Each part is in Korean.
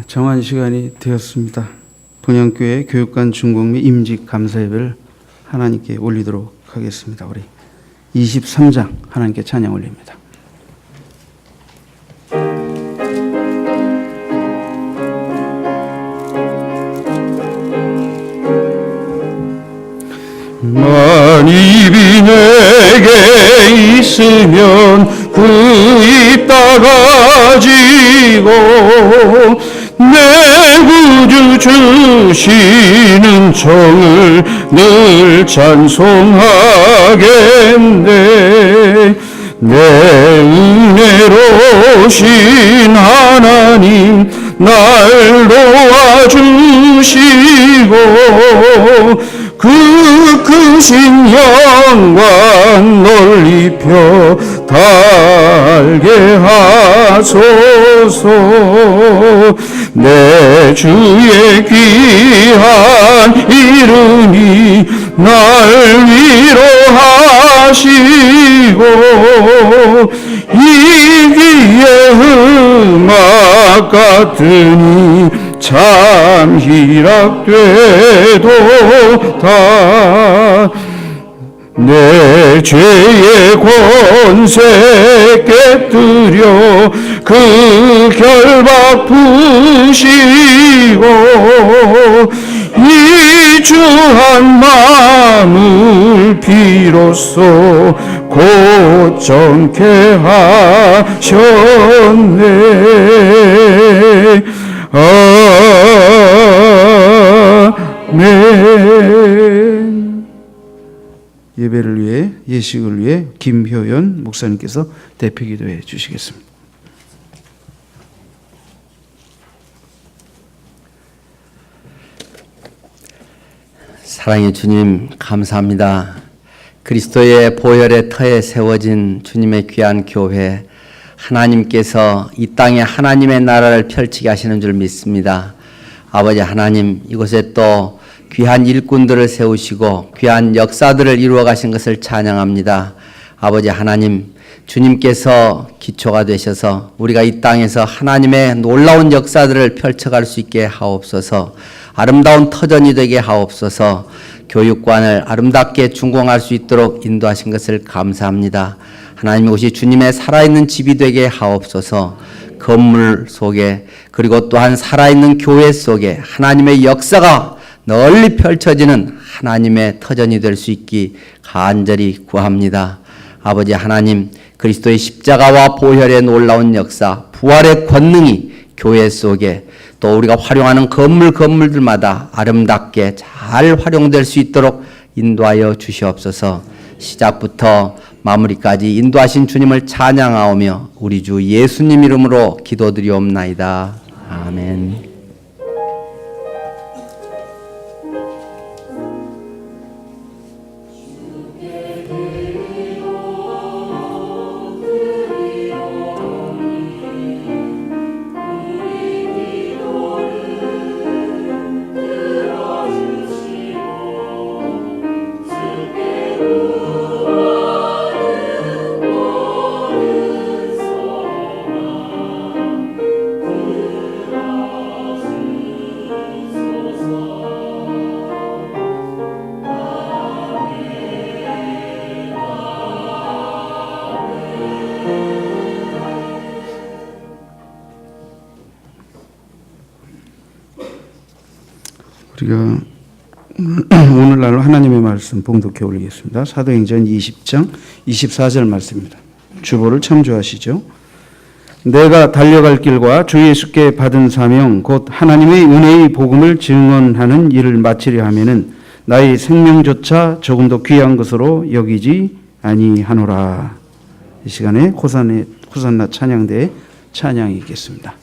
정한 시간이 되었습니다. 본향교회 교육관 중공 및 임직 감사 예배를 하나님께 올리도록 하겠습니다. 우리 23장 하나님께 찬양 올립니다. 만입이 내게 있으면 그 입 다가지고 내 구주 주시는 정을 늘 찬송하겠네. 내 은혜로신 하나님 날 도와주시고 그 크신 영광 넓이 펴 달게 하소서. 내 주의 귀한 이름이 날 위로하시고 이기의 흠악 같으니 참 희락되도다. 내 죄의 권세 깨뜨려 그 결박 푸시고 이 주한 마음을 비로소 고정케 하셨네. 아멘. 예배를 위해, 예식을 위해 김효연 목사님께서 대표 기도해 주시겠습니다. 사랑의 주님, 감사합니다. 그리스도의 보혈의 터에 세워진 주님의 귀한 교회, 하나님께서 이 땅에 하나님의 나라를 펼치게 하시는 줄 믿습니다. 아버지 하나님, 이곳에 또 귀한 일꾼들을 세우시고 귀한 역사들을 이루어 가신 것을 찬양합니다. 아버지 하나님, 주님께서 기초가 되셔서 우리가 이 땅에서 하나님의 놀라운 역사들을 펼쳐갈 수 있게 하옵소서. 아름다운 터전이 되게 하옵소서. 교육관을 아름답게 준공할 수 있도록 인도하신 것을 감사합니다. 하나님, 이곳이 주님의 살아있는 집이 되게 하옵소서. 건물 속에, 그리고 또한 살아있는 교회 속에 하나님의 역사가 널리 펼쳐지는 하나님의 터전이 될 수 있기 간절히 구합니다. 아버지 하나님, 그리스도의 십자가와 보혈의 놀라운 역사, 부활의 권능이 교회 속에 또 우리가 활용하는 건물들마다 아름답게 잘 활용될 수 있도록 인도하여 주시옵소서. 시작부터 마무리까지 인도하신 주님을 찬양하오며 우리 주 예수님 이름으로 기도드리옵나이다. 아멘. 우리가 오늘날 하나님의 말씀 봉독해 올리겠습니다. 사도행전 20장 24절 말씀입니다. 주보를 참조하시죠. 내가 달려갈 길과 주 예수께 받은 사명 곧 하나님의 은혜의 복음을 증언하는 일을 마치려 하면은 나의 생명조차 조금도 귀한 것으로 여기지 아니하노라. 이 시간에 호산나 찬양대의 찬양이 있겠습니다.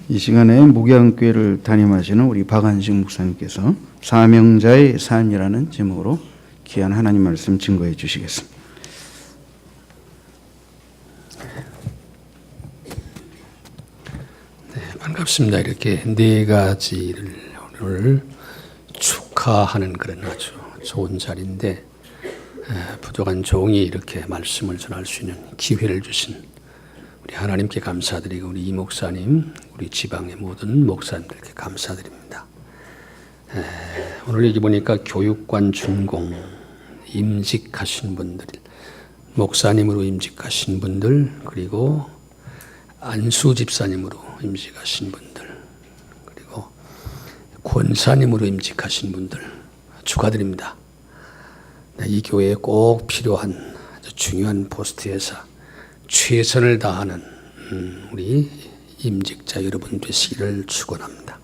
이 시간에 목양교회를 담임하시는 우리 박한식 목사님께서 사명자의 삶이라는 제목으로 귀한 하나님 말씀 증거해 주시겠습니다. 네, 반갑습니다. 이렇게 네 가지를 오늘 축하하는 그런 아주 좋은 자리인데 부족한 종이 이렇게 말씀을 전할 수 있는 기회를 주신 우리 하나님께 감사드리고 우리 이 목사님, 우리 지방의 모든 목사님들께 감사드립니다. 오늘 여기 보니까 교육관 준공 임직하신 분들, 목사님으로 임직하신 분들, 그리고 안수 집사님으로 임직하신 분들, 그리고 권사님으로 임직하신 분들 축하드립니다. 이 교회에 꼭 필요한 아주 중요한 포스트에서 최선을 다하는 우리 임직자 여러분 되시기를 축원합니다.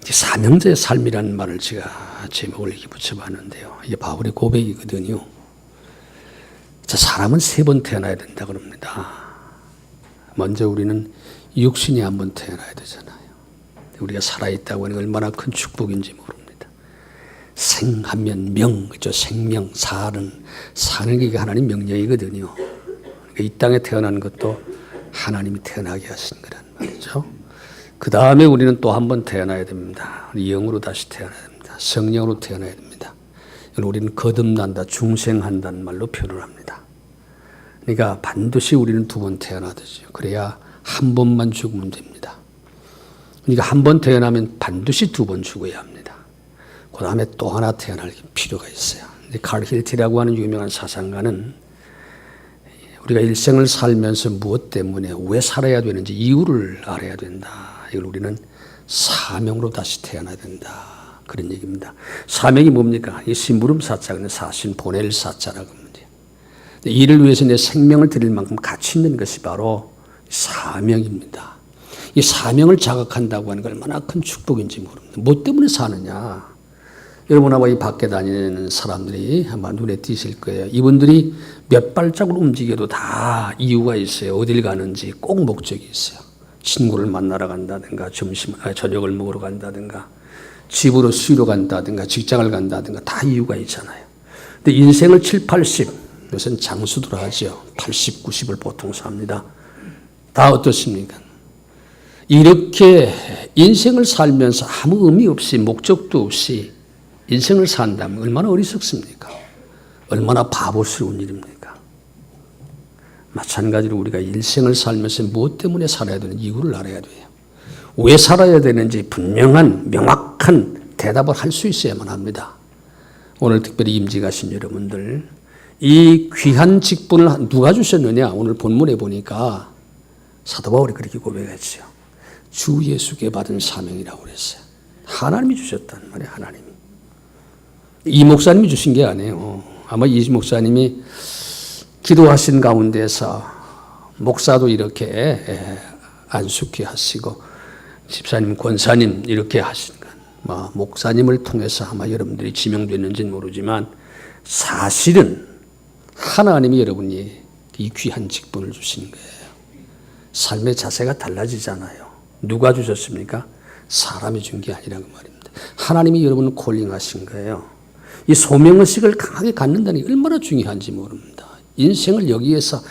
사명자의 삶이라는 말을 제가 제목을 이렇게 붙여봤는데요. 이게 바울의 고백이거든요. 자, 사람은 3번 태어나야 된다 그럽니다. 먼저 우리는 육신이 한번 태어나야 되잖아요. 우리가 살아있다고 하는 게 얼마나 큰 축복인지 모릅니다. 생하면 명, 그죠? 생명, 사는 게 하나님 명령이거든요. 그러니까 이 땅에 태어난 것도 하나님이 태어나게 하신 거란 말이죠. 그 다음에 우리는 또 한 번 태어나야 됩니다. 영으로 다시 태어나야 됩니다. 성령으로 태어나야 됩니다. 우리는 거듭난다, 중생한다는 말로 표현을 합니다. 그러니까 반드시 우리는 2번 태어나야 되죠. 그래야 한 번만 죽으면 됩니다. 그러니까 한 번 태어나면 반드시 2번 죽어야 합니다. 그 다음에 또 하나 태어날 필요가 있어요. 칼 힐티라고 하는 유명한 사상가는 우리가 일생을 살면서 무엇 때문에 왜 살아야 되는지 이유를 알아야 된다. 이걸 우리는 사명으로 다시 태어나야 된다. 그런 얘기입니다. 사명이 뭡니까? 이 심부름 사자는 사신 보낼 사자라고 합니다. 이를 위해서 내 생명을 드릴 만큼 가치 있는 것이 바로 사명입니다. 이 사명을 자각한다고 하는 게 얼마나 큰 축복인지 모릅니다. 뭐 때문에 사느냐? 여러분 아마 이 밖에 다니는 사람들이 아마 눈에 띄실 거예요. 이분들이 몇 발짝으로 움직여도 다 이유가 있어요. 어딜 가는지 꼭 목적이 있어요. 친구를 만나러 간다든가 저녁을 먹으러 간다든가 집으로 쉬러 간다든가 직장을 간다든가 다 이유가 있잖아요. 근데 인생을 7, 80 요새는 장수들 하죠. 80, 90을 보통 삽니다. 다 어떻습니까? 이렇게 인생을 살면서 아무 의미 없이 목적도 없이 인생을 산다면 얼마나 어리석습니까? 얼마나 바보스러운 일입니까? 마찬가지로 우리가 일생을 살면서 무엇 때문에 살아야 되는 이유를 알아야 돼요. 왜 살아야 되는지 분명한 명확한 대답을 할 수 있어야만 합니다. 오늘 특별히 임직 가신 여러분들, 이 귀한 직분을 누가 주셨느냐? 오늘 본문에 보니까 사도 바울이 그렇게 고백했어요. 주 예수께 받은 사명이라고 그랬어요. 하나님이 주셨단 말이에요. 하나님이. 이 목사님이 주신 게 아니에요. 아마 이 목사님이 기도하신 가운데서 목사도 이렇게 안숙히 하시고 집사님, 권사님 이렇게 하신 것, 목사님을 통해서 아마 여러분들이 지명됐는지는 모르지만 사실은 하나님이 여러분이 이 귀한 직분을 주신 거예요. 삶의 자세가 달라지잖아요. 누가 주셨습니까? 사람이 준 게 아니라는 말입니다. 하나님이 여러분을 콜링하신 거예요. 이 소명의식을 강하게 갖는다는 게 얼마나 중요한지 모릅니다. 인생을 여기에서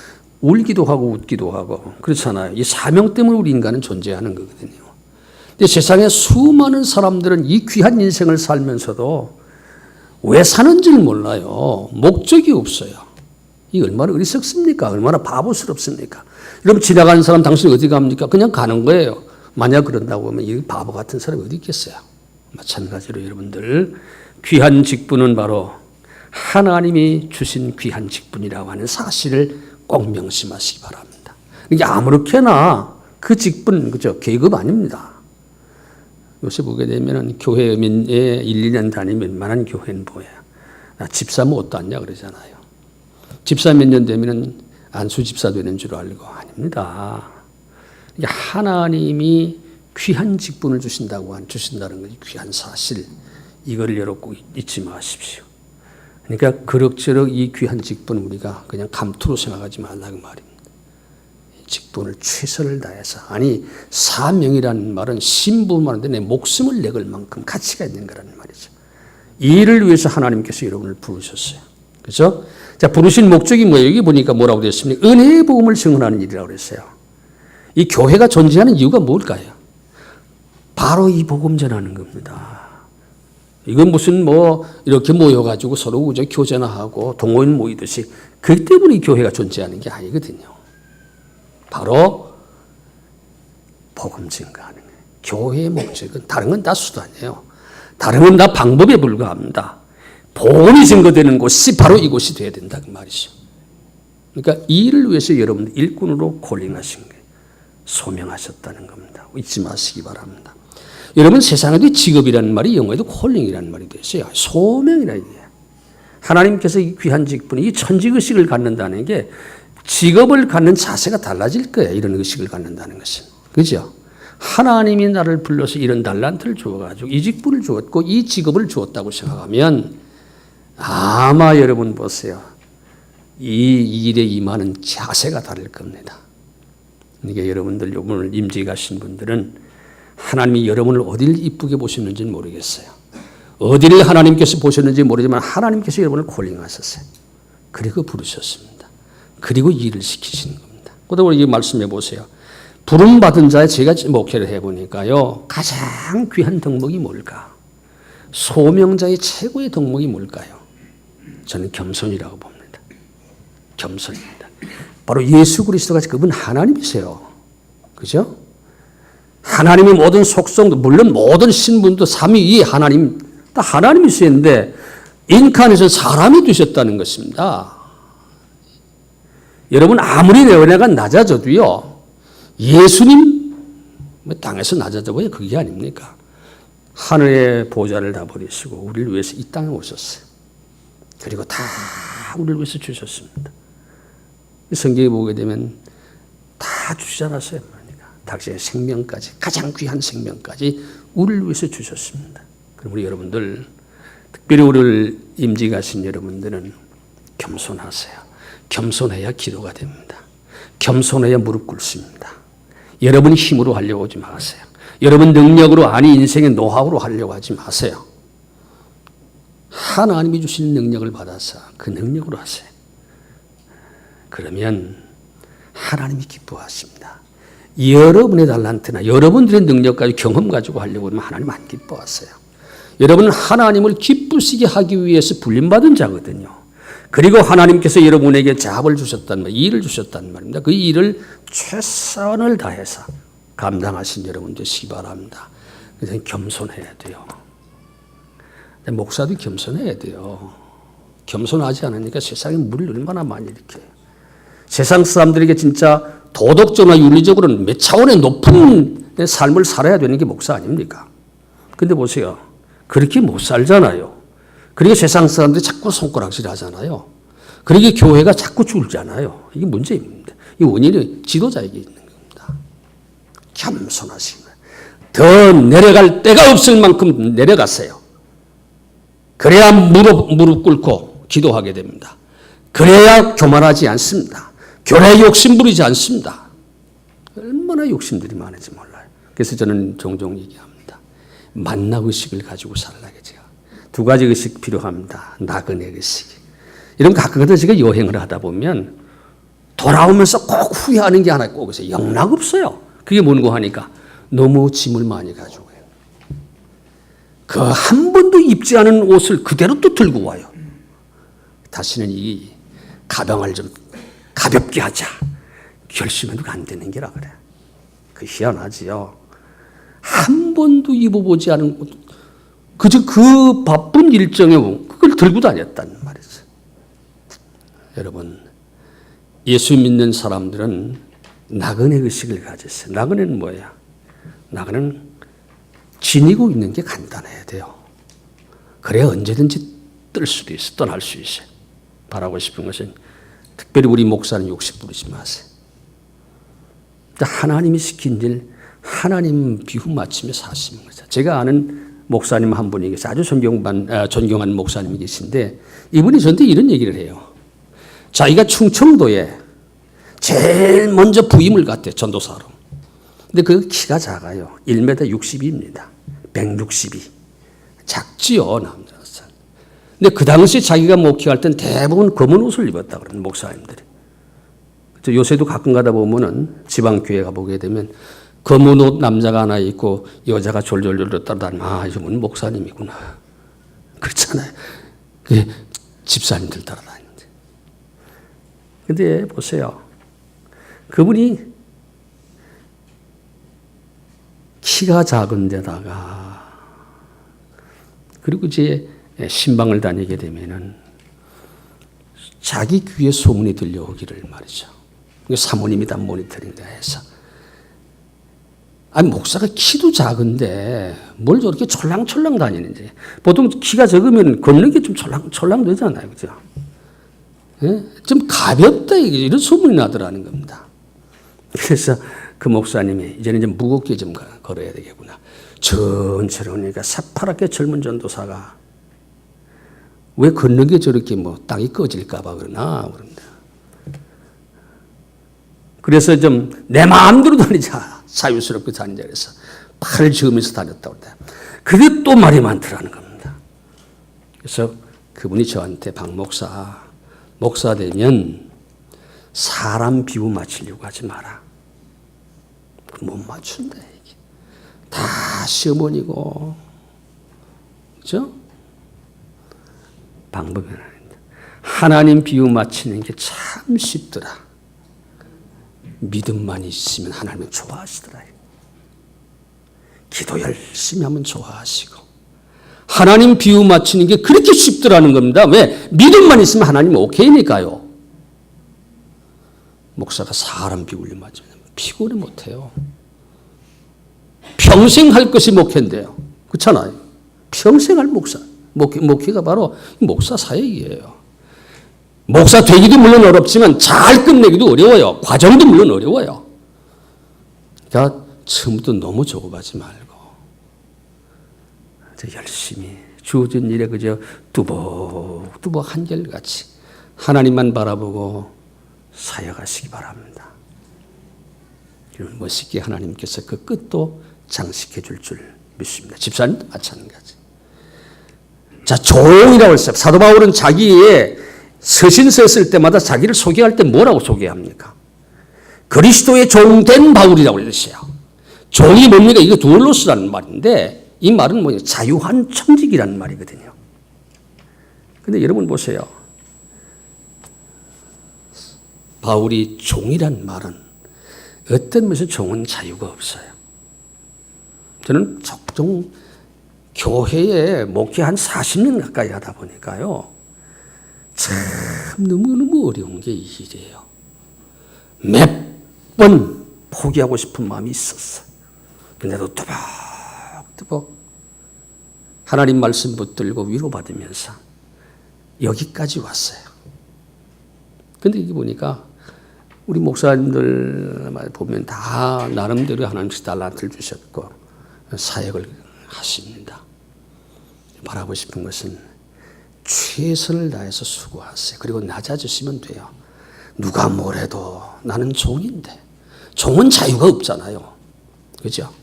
울기도 하고 웃기도 하고 그렇잖아요. 이 사명 때문에 우리 인간은 존재하는 거거든요. 근데 세상에 수많은 사람들은 이 귀한 인생을 살면서도 왜 사는지를 몰라요. 목적이 없어요. 이 얼마나 어리석습니까? 얼마나 바보스럽습니까? 여러분 지나가는 사람 당신이 어디 갑니까? 그냥 가는 거예요. 만약 그런다고 하면 이 바보 같은 사람이 어디 있겠어요? 마찬가지로 여러분들 귀한 직분은 바로 하나님이 주신 귀한 직분이라고 하는 사실을 꼭 명심하시기 바랍니다. 이게 아무렇게나 그 직분, 그죠? 계급 아닙니다. 요새 보게 되면 교회에 1, 2년 다니면 웬만한 교회는 뭐예요? 나 집사 뭐 어떠 냐 그러잖아요. 집사 몇 년 되면 안수 집사 되는 줄 알고 아닙니다. 하나님이 귀한 직분을 주신다는 것이 귀한 사실. 이거를 여러분 꼭 잊지 마십시오. 그러니까 그럭저럭 이 귀한 직분 우리가 그냥 감투로 생각하지 말라는 말입니다. 직분을 최선을 다해서, 아니 사명이라는 말은 신부만한데 내 목숨을 내걸 만큼 가치가 있는 거라는 말이죠. 이 일을 위해서 하나님께서 여러분을 부르셨어요. 그렇죠? 자, 부르신 목적이 뭐예요? 여기 보니까 뭐라고 되어 있습니까? 은혜의 복음을 증언하는 일이라고 그랬어요. 이 교회가 존재하는 이유가 뭘까요? 바로 이 복음 전하는 겁니다. 이건 무슨 이렇게 모여가지고 서로 교제하고 동호인 모이듯이 그 때문에 이 교회가 존재하는 게 아니거든요. 바로 복음 증거하는 거예요. 교회의 목적은 다른 건 다 수단이에요. 다른 건 다 방법에 불과합니다. 복음이 증거되는 곳이 바로 이곳이 되어야 된다 그 말이죠. 그러니까 이 일을 위해서 여러분들 일꾼으로 콜링하신 거예요. 소명하셨다는 겁니다. 잊지 마시기 바랍니다. 여러분 세상에도 직업이라는 말이 영어에도 콜링이라는 말이 됐어요. 소명이라 이게. 하나님께서 이 귀한 직분, 이 천직의식을 갖는다는 게 직업을 갖는 자세가 달라질 거예요. 이런 의식을 갖는다는 것은. 그죠? 하나님이 나를 불러서 이런 달란트를 주어가지고 이 직분을 주었고 이 직업을 주었다고 생각하면 아마 여러분 보세요. 이 일에 임하는 자세가 다를 겁니다. 그러니까 여러분들 오늘 임직 가신 분들은 하나님이 여러분을 어디를 이쁘게 보셨는지는 모르겠어요. 어디를 하나님께서 보셨는지 모르지만 하나님께서 여러분을 콜링하셨어요. 그리고 부르셨습니다. 그리고 일을 시키시는 겁니다. 그다음에 이 말씀해 보세요. 부름받은 자에 제가 목회를 해보니까요. 가장 귀한 덕목이 뭘까? 소명자의 최고의 덕목이 뭘까요? 저는 겸손이라고 봅니다. 겸손입니다. 바로 예수 그리스도가 그분 하나님이세요. 그죠? 하나님의 모든 속성도 물론 모든 신분도 삼위이 하나님 다 하나님이시는데 인카에서 사람이 되셨다는 것입니다. 여러분 아무리 내 은혜가 낮아져도요. 예수님 땅에서 낮아져 보여 그게 아닙니까? 하늘의 보좌를 다 버리시고 우리를 위해서 이 땅에 오셨어요. 그리고 다 우리를 위해서 주셨습니다. 성경에 보게 되면 다 주지 않았어요. 당신의 생명까지, 가장 귀한 생명까지 우리를 위해서 주셨습니다. 그럼 우리 여러분들, 특별히 우리를 임직하신 여러분들은 겸손하세요. 겸손해야 기도가 됩니다. 겸손해야 무릎 꿇습니다. 여러분 힘으로 하려고 하지 마세요. 여러분 능력으로, 아니 인생의 노하우로 하려고 하지 마세요. 하나님이 주신 능력을 받아서 그 능력으로 하세요. 그러면 하나님이 기뻐하십니다. 여러분의 달란트나 여러분들의 능력까지 경험 가지고 하려고 하면 하나님 안 기뻐하세요. 여러분은 하나님을 기쁘시게 하기 위해서 불림받은 자거든요. 그리고 하나님께서 여러분에게 잡을 주셨단 말이에요. 일을 주셨단 말입니다. 그 일을 최선을 다해서 감당하신 여러분 되시기 바랍니다. 그래서 겸손해야 돼요. 목사도 겸손해야 돼요. 겸손하지 않으니까 세상에 물을 얼마나 많이 일으켜요. 세상 사람들에게 진짜 도덕적으로나 윤리적으로는 몇 차원의 높은 삶을 살아야 되는 게 목사 아닙니까? 근데 보세요. 그렇게 못 살잖아요. 그러게 세상 사람들이 자꾸 손가락질 하잖아요. 그러게 교회가 자꾸 줄잖아요. 이게 문제입니다. 이 원인은 지도자에게 있는 겁니다. 겸손하신 거예요. 더 내려갈 데가 없을 만큼 내려가세요. 그래야 무릎 꿇고 기도하게 됩니다. 그래야 교만하지 않습니다. 교회에 욕심 부리지 않습니다. 얼마나 욕심들이 많은지 몰라요. 그래서 저는 종종 얘기합니다. 만나의식을 가지고 살라겠죠. 두 가지 의식 필요합니다. 나그네 의식. 이런 거 가끔가다 제가 여행을 하다 보면 돌아오면서 꼭 후회하는 게 하나 꼭 있어요. 영락 없어요. 그게 뭔고 하니까 너무 짐을 많이 가지고 해요. 그 한 번도 입지 않은 옷을 그대로 또 들고 와요. 다시는 이 가방을 좀 가볍게 하자. 결심해도 안 되는 게라 그래. 그 희한하지요. 한 번도 입어보지 않은 옷, 그저 그 바쁜 일정에 그걸 들고 다녔단 말이죠. 여러분, 예수 믿는 사람들은 나그네 의식을 가졌어요. 나그네는 뭐야? 나그네는 지니고 있는 게 간단해야 돼요. 그래야 언제든지 뜰 수도 있어, 떠날 수 있어요. 바라고 싶은 것은 특별히 우리 목사는 욕심 부리지 마세요. 하나님이 시킨 일, 하나님 비유 맞추며 사시는 거죠. 제가 아는 목사님 한 분이 계세요. 아주 존경하는 목사님이 계신데 이분이 저한테 이런 얘기를 해요. 자기가 충청도에 제일 먼저 부임을 갔대요. 전도사로. 근데 그 키가 작아요. 1m 62입니다. 162. 작지요, 남자로서. 근데 그 당시 자기가 목회할 땐 대부분 검은 옷을 입었다 그러는 목사님들이. 요새도 가끔 가다 보면은 지방교회 가보게 되면 검은 옷 남자가 하나 있고 여자가 졸졸졸 따라다니면 아, 이분은 목사님이구나. 그렇잖아요. 그게 집사님들 따라다니는데. 근데 보세요. 그분이 키가 작은 데다가 그리고 이제 신방을 다니게 되면은 자기 귀에 소문이 들려오기를 말이죠. 사모님이 다 모니터링 해서 아니 목사가 키도 작은데 뭘 저렇게 촐랑촐랑 다니는지. 보통 키가 적으면 걷는 게 좀 촐랑촐랑 되잖아요. 그죠? 예? 좀 가볍다 이런 소문이 나더라는 겁니다. 그래서 그 목사님이 이제는 좀 무겁게 좀 걸어야 되겠구나. 천천히 오니까 새파랗게 젊은 전도사가 왜 걷는 게 저렇게 뭐 땅이 꺼질까 봐 그러나 그럽니다. 그래서 좀 내 마음대로 다니자. 자유스럽게 다니자 그래서 팔을 저으면서 다녔다고 그래요. 그게 또 말이 많더라는 겁니다. 그래서 그분이 저한테 박 목사, 목사 되면 사람 비유 맞추려고 하지 마라. 못 맞춘다 이게. 다 시어머니고, 그죠? 방법이 아닙니다. 하나님 비유 맞추는 게 참 쉽더라. 믿음만 있으면 하나님은 좋아하시더라. 기도 열심히 하면 좋아하시고 하나님 비유 맞추는 게 그렇게 쉽더라는 겁니다. 왜? 믿음만 있으면 하나님은 오케이니까요. 목사가 사람 비유를 맞으면 피곤해 못해요. 평생 할 것이 목회인데요. 그렇잖아요. 평생 할 목사. 목회가 바로 목사 사역이에요. 목사 되기도 물론 어렵지만 잘 끝내기도 어려워요. 과정도 물론 어려워요. 그러니까 처음부터 너무 조급하지 말고 열심히 주어진 일에 그저 뚜벅뚜벅 한결같이 하나님만 바라보고 사역하시기 바랍니다. 멋있게 하나님께서 그 끝도 장식해 줄 믿습니다. 집사님도 마찬가지. 자, 종이라고 했어요. 사도 바울은 자기의 서신서 쓸 때마다 자기를 소개할 때 뭐라고 소개합니까? 그리스도의 종된 바울이라고 그랬어요. 종이 뭡니까? 이거 두올로스라는 말인데 이 말은 뭐예요? 자유한 청직이라는 말이거든요. 근데 여러분 보세요. 바울이 종이란 말은 어떤 면에서 종은 자유가 없어요. 저는 적종 교회에 목회 한 40년 가까이 하다 보니까요. 참 너무너무 어려운 게 이 일이에요. 몇 번 포기하고 싶은 마음이 있었어. 근데도 또박또박 하나님 말씀 붙들고 위로받으면서 여기까지 왔어요. 근데 이게 보니까 우리 목사님들 보면 다 나름대로 하나님께서 달란트를 주셨고 사역을 하십니다. 바라고 싶은 것은 최선을 다해서 수고하세요. 그리고 낮아지시면 돼요. 누가 뭐래도 나는 종인데. 종은 자유가 없잖아요. 그죠?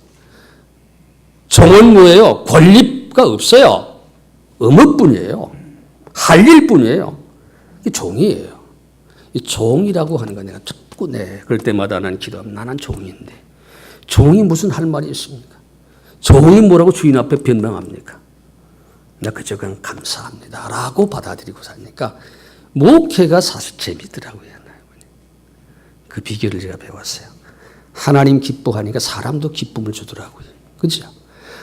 종은 뭐예요? 권리가 없어요. 의무뿐이에요. 할 일뿐이에요. 이게 종이에요. 이 종이라고 하는 거 내가 듣고 그럴 때마다 나는 기도하면 나는 종인데. 종이 무슨 할 말이 있습니까? 종이 뭐라고 주인 앞에 변명합니까? 나 그저 그냥 감사합니다. 라고 받아들이고 사니까 목회가 사실 재미더라고요. 그 비결을 제가 배웠어요. 하나님 기뻐하니까 사람도 기쁨을 주더라고요. 그죠?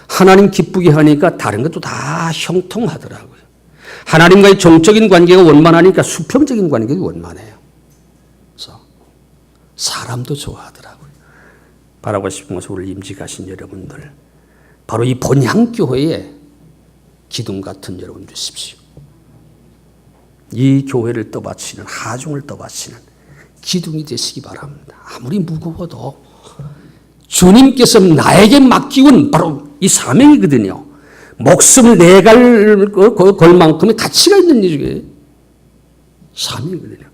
하나님 기쁘게 하니까 다른 것도 다 형통하더라고요. 하나님과의 정적인 관계가 원만하니까 수평적인 관계가 원만해요. 그래서 사람도 좋아하더라고요. 바라고 싶은 것은 우리 임직하신 여러분들, 바로 이 본향교회에 기둥 같은 여러분 되십시오. 이 교회를 떠받치는, 하중을 떠받치는 기둥이 되시기 바랍니다. 아무리 무거워도 주님께서 나에게 맡기운 바로 이 사명이거든요. 목숨을 내갈 걸 만큼의 가치가 있는 일이에요. 사명이거든요.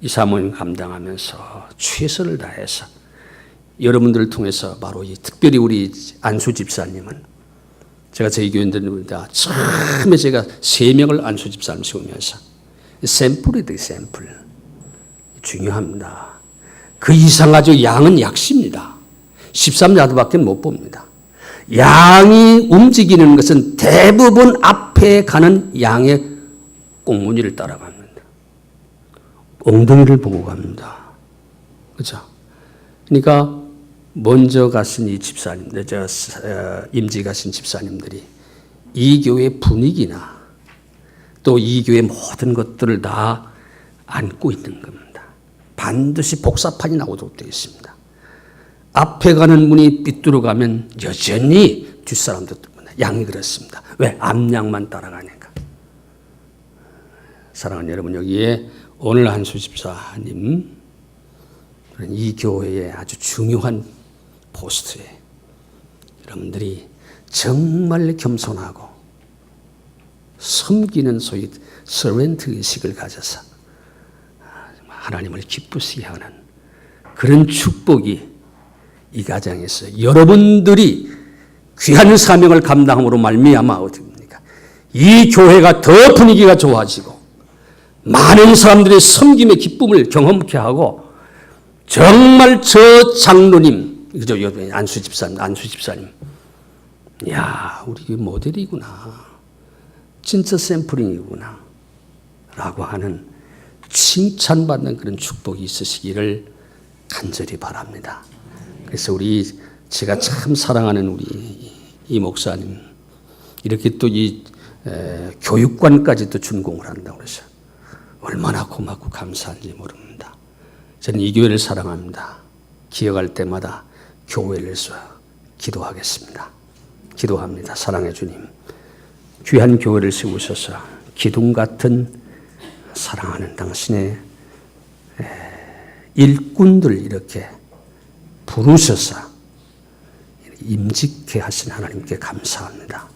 이 사명을 감당하면서 최선을 다해서 여러분들을 통해서 바로 이 특별히 우리 안수 집사님은 제가 저희 교인들입니다. 처음에 제가 3명을 안수 집사님 세우면서 샘플이다, 샘플. 중요합니다. 그 이상 아주 양은 약시입니다. 13야드밖에 못 봅니다. 양이 움직이는 것은 대부분 앞에 가는 양의 꽁무니를 따라갑니다. 엉덩이를 보고 갑니다. 그렇죠? 그러니까 먼저 가신 이 집사님들, 임지 가신 집사님들이 이 교회 분위기나 또 이 교회 모든 것들을 다 안고 있는 겁니다. 반드시 복사판이 나오도록 되어 있습니다. 앞에 가는 문이 삐뚤어가면 여전히 뒷사람도 양이 그렇습니다. 왜? 앞양만 따라가니까. 사랑하는 여러분, 여기에 오늘 한수 집사님 이 교회의 아주 중요한 포스트에 여러분들이 정말 겸손하고 섬기는 소위 서벤트 의식을 가져서 하나님을 기쁘시게 하는 그런 축복이 이 가정에서 여러분들이 귀한 사명을 감당함으로 말미암아 어떻습니까? 이 교회가 더 분위기가 좋아지고 많은 사람들의 섬김의 기쁨을 경험케 하고 정말 저 장로님, 그죠? 안수 집사님. 야, 우리 그 모델이구나. 진짜 샘플링이구나. 라고 하는 칭찬받는 그런 축복이 있으시기를 간절히 바랍니다. 그래서 제가 참 사랑하는 우리 이 목사님, 이렇게 또 이 교육관까지도 준공을 한다고 그러죠. 얼마나 고맙고 감사한지 모릅니다. 저는 이 교회를 사랑합니다. 기억할 때마다 교회를 위해서 기도하겠습니다. 기도합니다. 사랑해 주님. 귀한 교회를 세우셔서 기둥 같은 사랑하는 당신의 일꾼들 이렇게 부르셔서 임직케 하신 하나님께 감사합니다.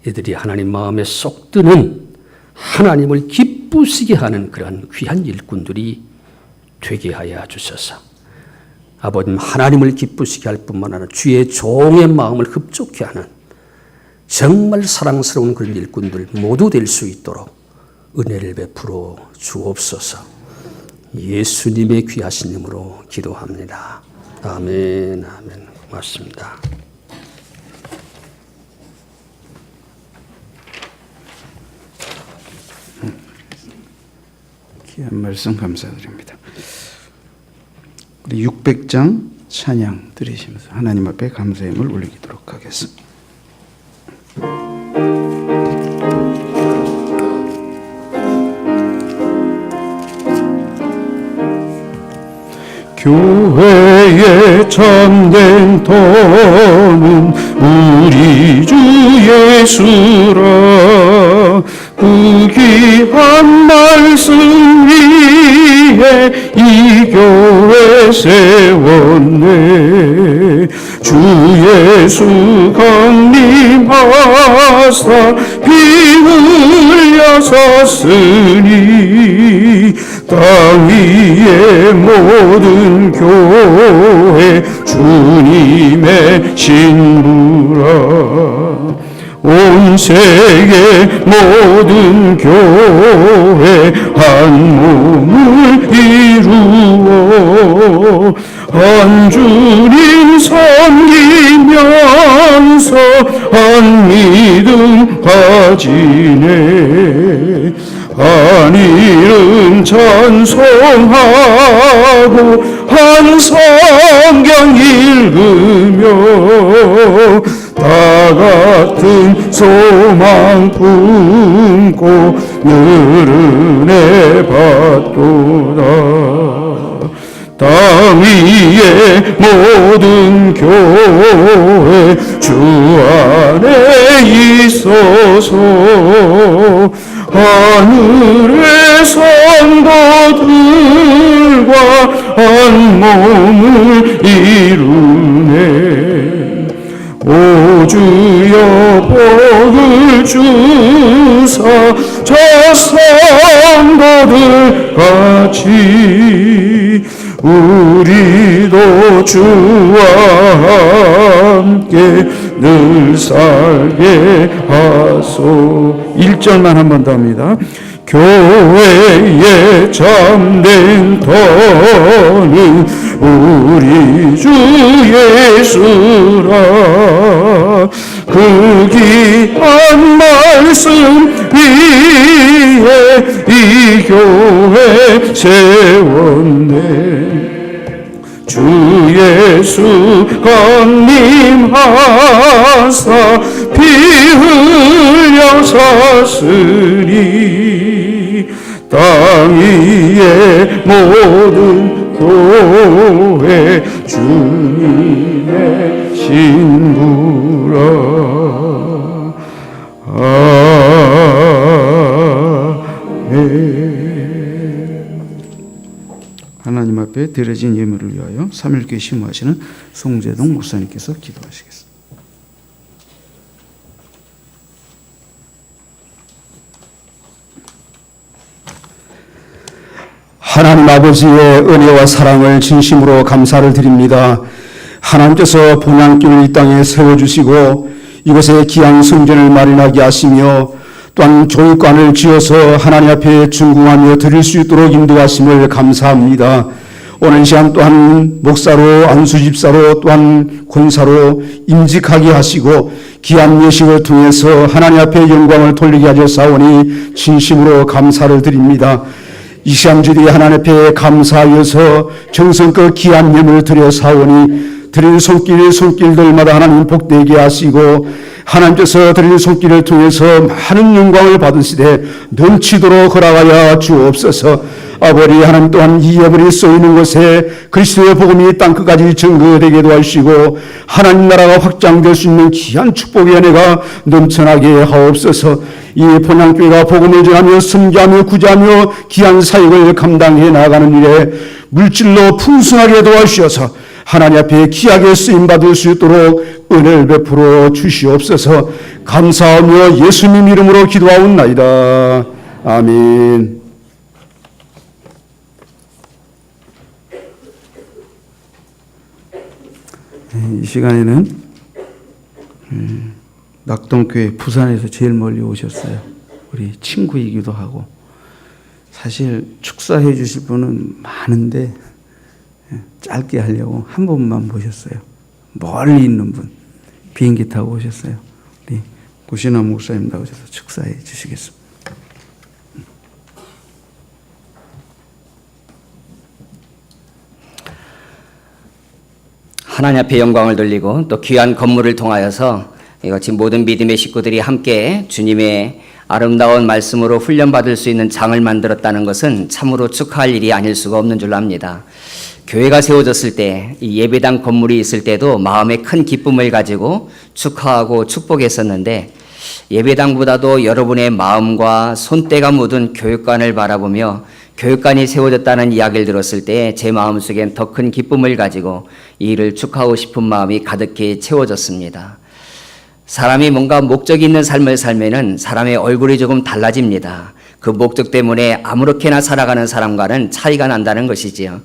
이들이 하나님 마음에 쏙 드는 하나님을 기쁘시게 하는 그러한 귀한 일꾼들이 되게 하여 주셔서 아버님 하나님을 기쁘시게 할 뿐만 아니라 주의 종의 마음을 흡족해 하는 정말 사랑스러운 그런 일꾼들 모두 될 수 있도록 은혜를 베풀어 주옵소서. 예수님의 귀하신 이름으로 기도합니다. 아멘, 아멘. 고맙습니다. 귀한 말씀 감사드립니다. 우리 600장 찬양 드리시면서 하나님 앞에 감사의 힘을 올리도록 하겠습니다. 교회의 참된 터는 우리 주 예수라. 그 귀한 말씀 위에 이 교회 세웠네. 주 예수 강림하사 피 흘려 섰으니 땅 위의 모든 교회 주님의 신부라. 온 세계 모든 교회 한 몸을 이루어 한 주님 섬기면서 한 믿음 가지네. 한 이름 찬송하고 한 성경 읽으며 다 같은 소망 품고 늘 은혜 받도다. 땅 위의 모든 교회 주 안에 있어서 하늘의 성도들과 한 몸을 이루네. 오 주여 복을 주사 저 성도들 같이 우리도 주와 함께 늘 살게 하소. 1절만 한 번 더 합니다. 교회의 참된 터는 우리 주 예수라. 그 귀한 말씀 위에 이 교회 세웠네. 주 예수 강림하사 피 흘려 샀으니 땅 위의 모든 교회 주님의 신부라. 아멘. 하나님 앞에 드려진 예물을 위하여 3일교회 심호하시는 송재동 목사님께서 기도하시겠습니다. 하나님 아버지의 은혜와 사랑을 진심으로 감사를 드립니다. 하나님께서 본향교를 이 땅에 세워주시고 이곳에 귀한 성전을 마련하게 하시며 또한 교육관을 지어서 하나님 앞에 중궁하며 드릴 수 있도록 인도하심을 감사합니다. 오늘 시간 또한 목사로 안수집사로 또한 권사로 임직하게 하시고 귀한 예식을 통해서 하나님 앞에 영광을 돌리게 하셨사오니 진심으로 감사를 드립니다. 이 시간 주디 하나님 앞에 감사하여서 정성껏 귀한 예물을 드려 사오니 드리는 손길들마다 하나님 복되게 하시고 하나님께서 드리는 손길을 통해서 많은 영광을 받으시되 넘치도록 허락하여 주옵소서. 아버지 하나님 또한 이 예물이 쏘이는 곳에 그리스도의 복음이 땅끝까지 증거되게 도와주시고 하나님 나라가 확장될 수 있는 귀한 축복의 은혜가 넘쳐나게 하옵소서. 이 본향교회가 복음을 전하며 섬기하며 구제하며 귀한 사역을 감당해 나가는 일에 물질로 풍성하게 도와주셔서 하나님 앞에 귀하게 쓰임받을 수 있도록 은혜를 베풀어 주시옵소서. 감사하며 예수님 이름으로 기도하옵나이다. 아멘. 이 시간에는 낙동교회 부산에서 제일 멀리 오셨어요. 우리 친구이기도 하고 사실 축사해 주실 분은 많은데 짧게 하려고 한 분만 모셨어요. 멀리 있는 분 비행기 타고 오셨어요. 우리 고신아 목사님 나오셔서 축사해 주시겠습니다. 하나님 앞에 영광을 돌리고 또 귀한 건물을 통하여서 지금 모든 믿음의 식구들이 함께 주님의 아름다운 말씀으로 훈련받을 수 있는 장을 만들었다는 것은 참으로 축하할 일이 아닐 수가 없는 줄로 압니다. 교회가 세워졌을 때, 이 예배당 건물이 있을 때도 마음에 큰 기쁨을 가지고 축하하고 축복했었는데, 예배당보다도 여러분의 마음과 손때가 묻은 교육관을 바라보며 교육관이 세워졌다는 이야기를 들었을 때 제 마음속엔 더 큰 기쁨을 가지고 이 일을 축하하고 싶은 마음이 가득히 채워졌습니다. 사람이 뭔가 목적이 있는 삶을 살면은 사람의 얼굴이 조금 달라집니다. 그 목적 때문에 아무렇게나 살아가는 사람과는 차이가 난다는 것이지요.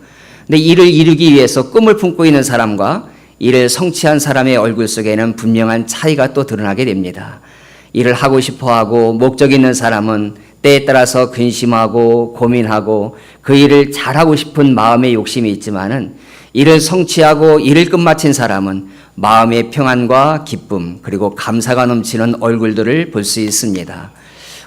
근데 이를 이루기 위해서 꿈을 품고 있는 사람과 이를 성취한 사람의 얼굴 속에는 분명한 차이가 또 드러나게 됩니다. 일을 하고 싶어하고 목적 있는 사람은 때에 따라서 근심하고 고민하고 그 일을 잘하고 싶은 마음의 욕심이 있지만은 일을 성취하고 일을 끝마친 사람은 마음의 평안과 기쁨 그리고 감사가 넘치는 얼굴들을 볼 수 있습니다.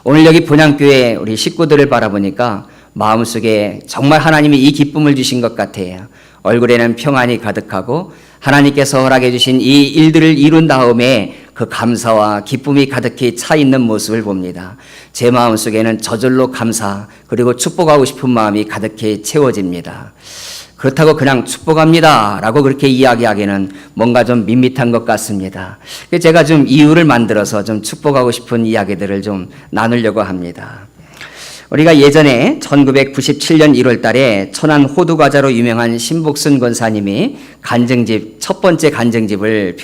오늘 여기 본향교회 우리 식구들을 바라보니까 마음속에 정말 하나님이 이 기쁨을 주신 것 같아요. 얼굴에는 평안이 가득하고 하나님께서 허락해 주신 이 일들을 이룬 다음에 그 감사와 기쁨이 가득히 차 있는 모습을 봅니다. 제 마음속에는 저절로 감사 그리고 축복하고 싶은 마음이 가득히 채워집니다. 그렇다고 그냥 축복합니다 라고 그렇게 이야기하기에는 뭔가 좀 밋밋한 것 같습니다. 제가 좀 이유를 만들어서 좀 축복하고 싶은 이야기들을 좀 나누려고 합니다. 우리가 예전에 1997년 1월 달에 천안 호두과자로 유명한 신복순 권사님이 간증집, 첫 번째 간증집을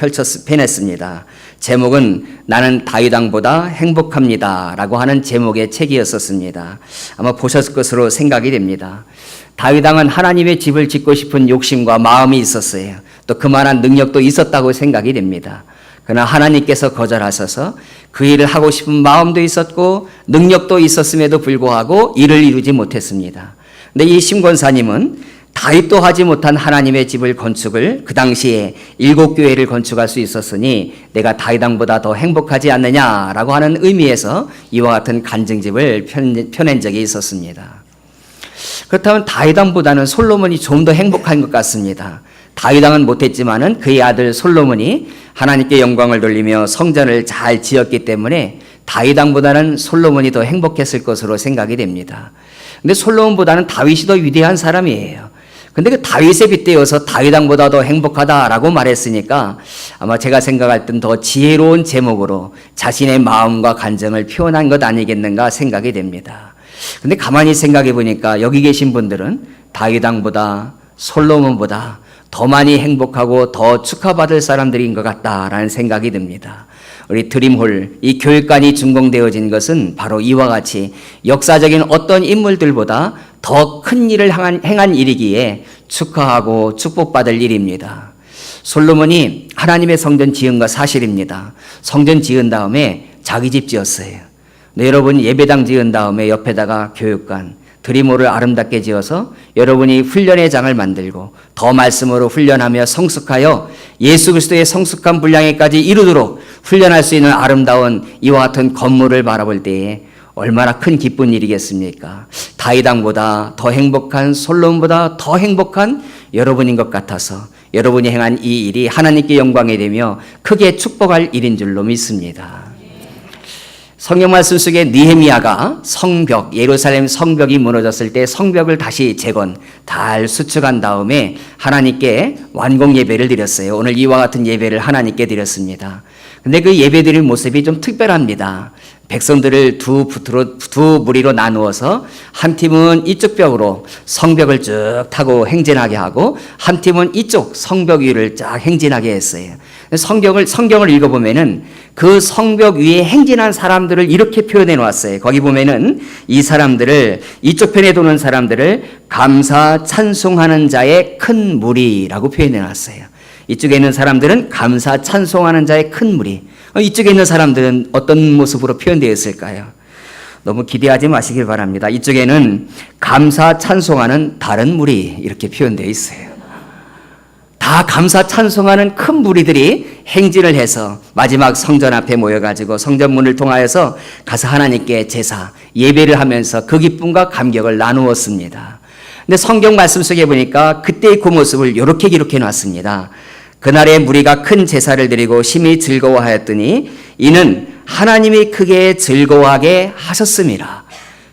펴냈습니다. 제목은 나는 다윗왕보다 행복합니다 라고 하는 제목의 책이었었습니다. 아마 보셨을 것으로 생각이 됩니다. 다윗왕은 하나님의 집을 짓고 싶은 욕심과 마음이 있었어요. 또 그만한 능력도 있었다고 생각이 됩니다. 그러나 하나님께서 거절하셔서 그 일을 하고 싶은 마음도 있었고 능력도 있었음에도 불구하고 일을 이루지 못했습니다. 근데 이 심권사님은 다윗도 하지 못한 하나님의 집을 건축을 그 당시에 7교회를 건축할 수 있었으니 내가 다윗왕보다 더 행복하지 않느냐라고 하는 의미에서 이와 같은 간증집을 펴낸 적이 있었습니다. 그렇다면 다윗왕보다는 솔로몬이 좀 더 행복한 것 같습니다. 다윗왕은 못했지만은 그의 아들 솔로몬이 하나님께 영광을 돌리며 성전을 잘 지었기 때문에 다윗왕보다는 솔로몬이 더 행복했을 것으로 생각이 됩니다. 근데 솔로몬보다는 다윗이 더 위대한 사람이에요. 근데 그 다윗에 빗대어서 다윗왕보다 더 행복하다라고 말했으니까 아마 제가 생각할 땐 더 지혜로운 제목으로 자신의 마음과 간정을 표현한 것 아니겠는가 생각이 됩니다. 근데 가만히 생각해 보니까 여기 계신 분들은 다윗왕보다 솔로몬보다 더 많이 행복하고 더 축하받을 사람들인 것 같다라는 생각이 듭니다. 우리 드림홀, 이 교육관이 준공되어진 것은 바로 이와 같이 역사적인 어떤 인물들보다 더 큰 일을 행한 일이기에 축하하고 축복받을 일입니다. 솔로몬이 하나님의 성전 지은 거 사실입니다. 성전 지은 다음에 자기 집 지었어요. 네, 여러분 예배당 지은 다음에 옆에다가 교육관, 드림홀을 아름답게 지어서 여러분이 훈련의 장을 만들고 더 말씀으로 훈련하며 성숙하여 예수 그리스도의 성숙한 분량에까지 이루도록 훈련할 수 있는 아름다운 이와 같은 건물을 바라볼 때에 얼마나 큰 기쁜 일이겠습니까? 다윗왕보다 더 행복한 솔로몬보다 더 행복한 여러분인 것 같아서 여러분이 행한 이 일이 하나님께 영광이 되며 크게 축복할 일인 줄로 믿습니다. 성경 말씀 속에 느헤미야가 성벽, 예루살렘 성벽이 무너졌을 때 성벽을 다시 잘 수축한 다음에 하나님께 완공 예배를 드렸어요. 오늘 이와 같은 예배를 하나님께 드렸습니다. 근데 그 예배 드릴 모습이 좀 특별합니다. 백성들을 두 무리로 나누어서 한 팀은 이쪽 벽으로 성벽을 쭉 타고 행진하게 하고 한 팀은 이쪽 성벽 위를 쫙 행진하게 했어요. 성경을 읽어보면은 그 성벽 위에 행진한 사람들을 이렇게 표현해 놓았어요. 거기 보면은 이 사람들을, 이쪽 편에 도는 사람들을 감사 찬송하는 자의 큰 무리라고 표현해 놨어요. 이쪽에 있는 사람들은 감사 찬송하는 자의 큰 무리. 이쪽에 있는 사람들은 어떤 모습으로 표현되어 있을까요? 너무 기대하지 마시길 바랍니다. 이쪽에는 감사 찬송하는 다른 무리 이렇게 표현되어 있어요. 다 감사 찬송하는 큰 무리들이 행진을 해서 마지막 성전 앞에 모여가지고 성전문을 통하여서 가서 하나님께 제사, 예배를 하면서 그 기쁨과 감격을 나누었습니다. 근데 성경 말씀 속에 보니까 그때의 그 모습을 이렇게 기록해 놨습니다. 그날에 무리가 큰 제사를 드리고 심히 즐거워하였더니 이는 하나님이 크게 즐거워하게 하셨습니다.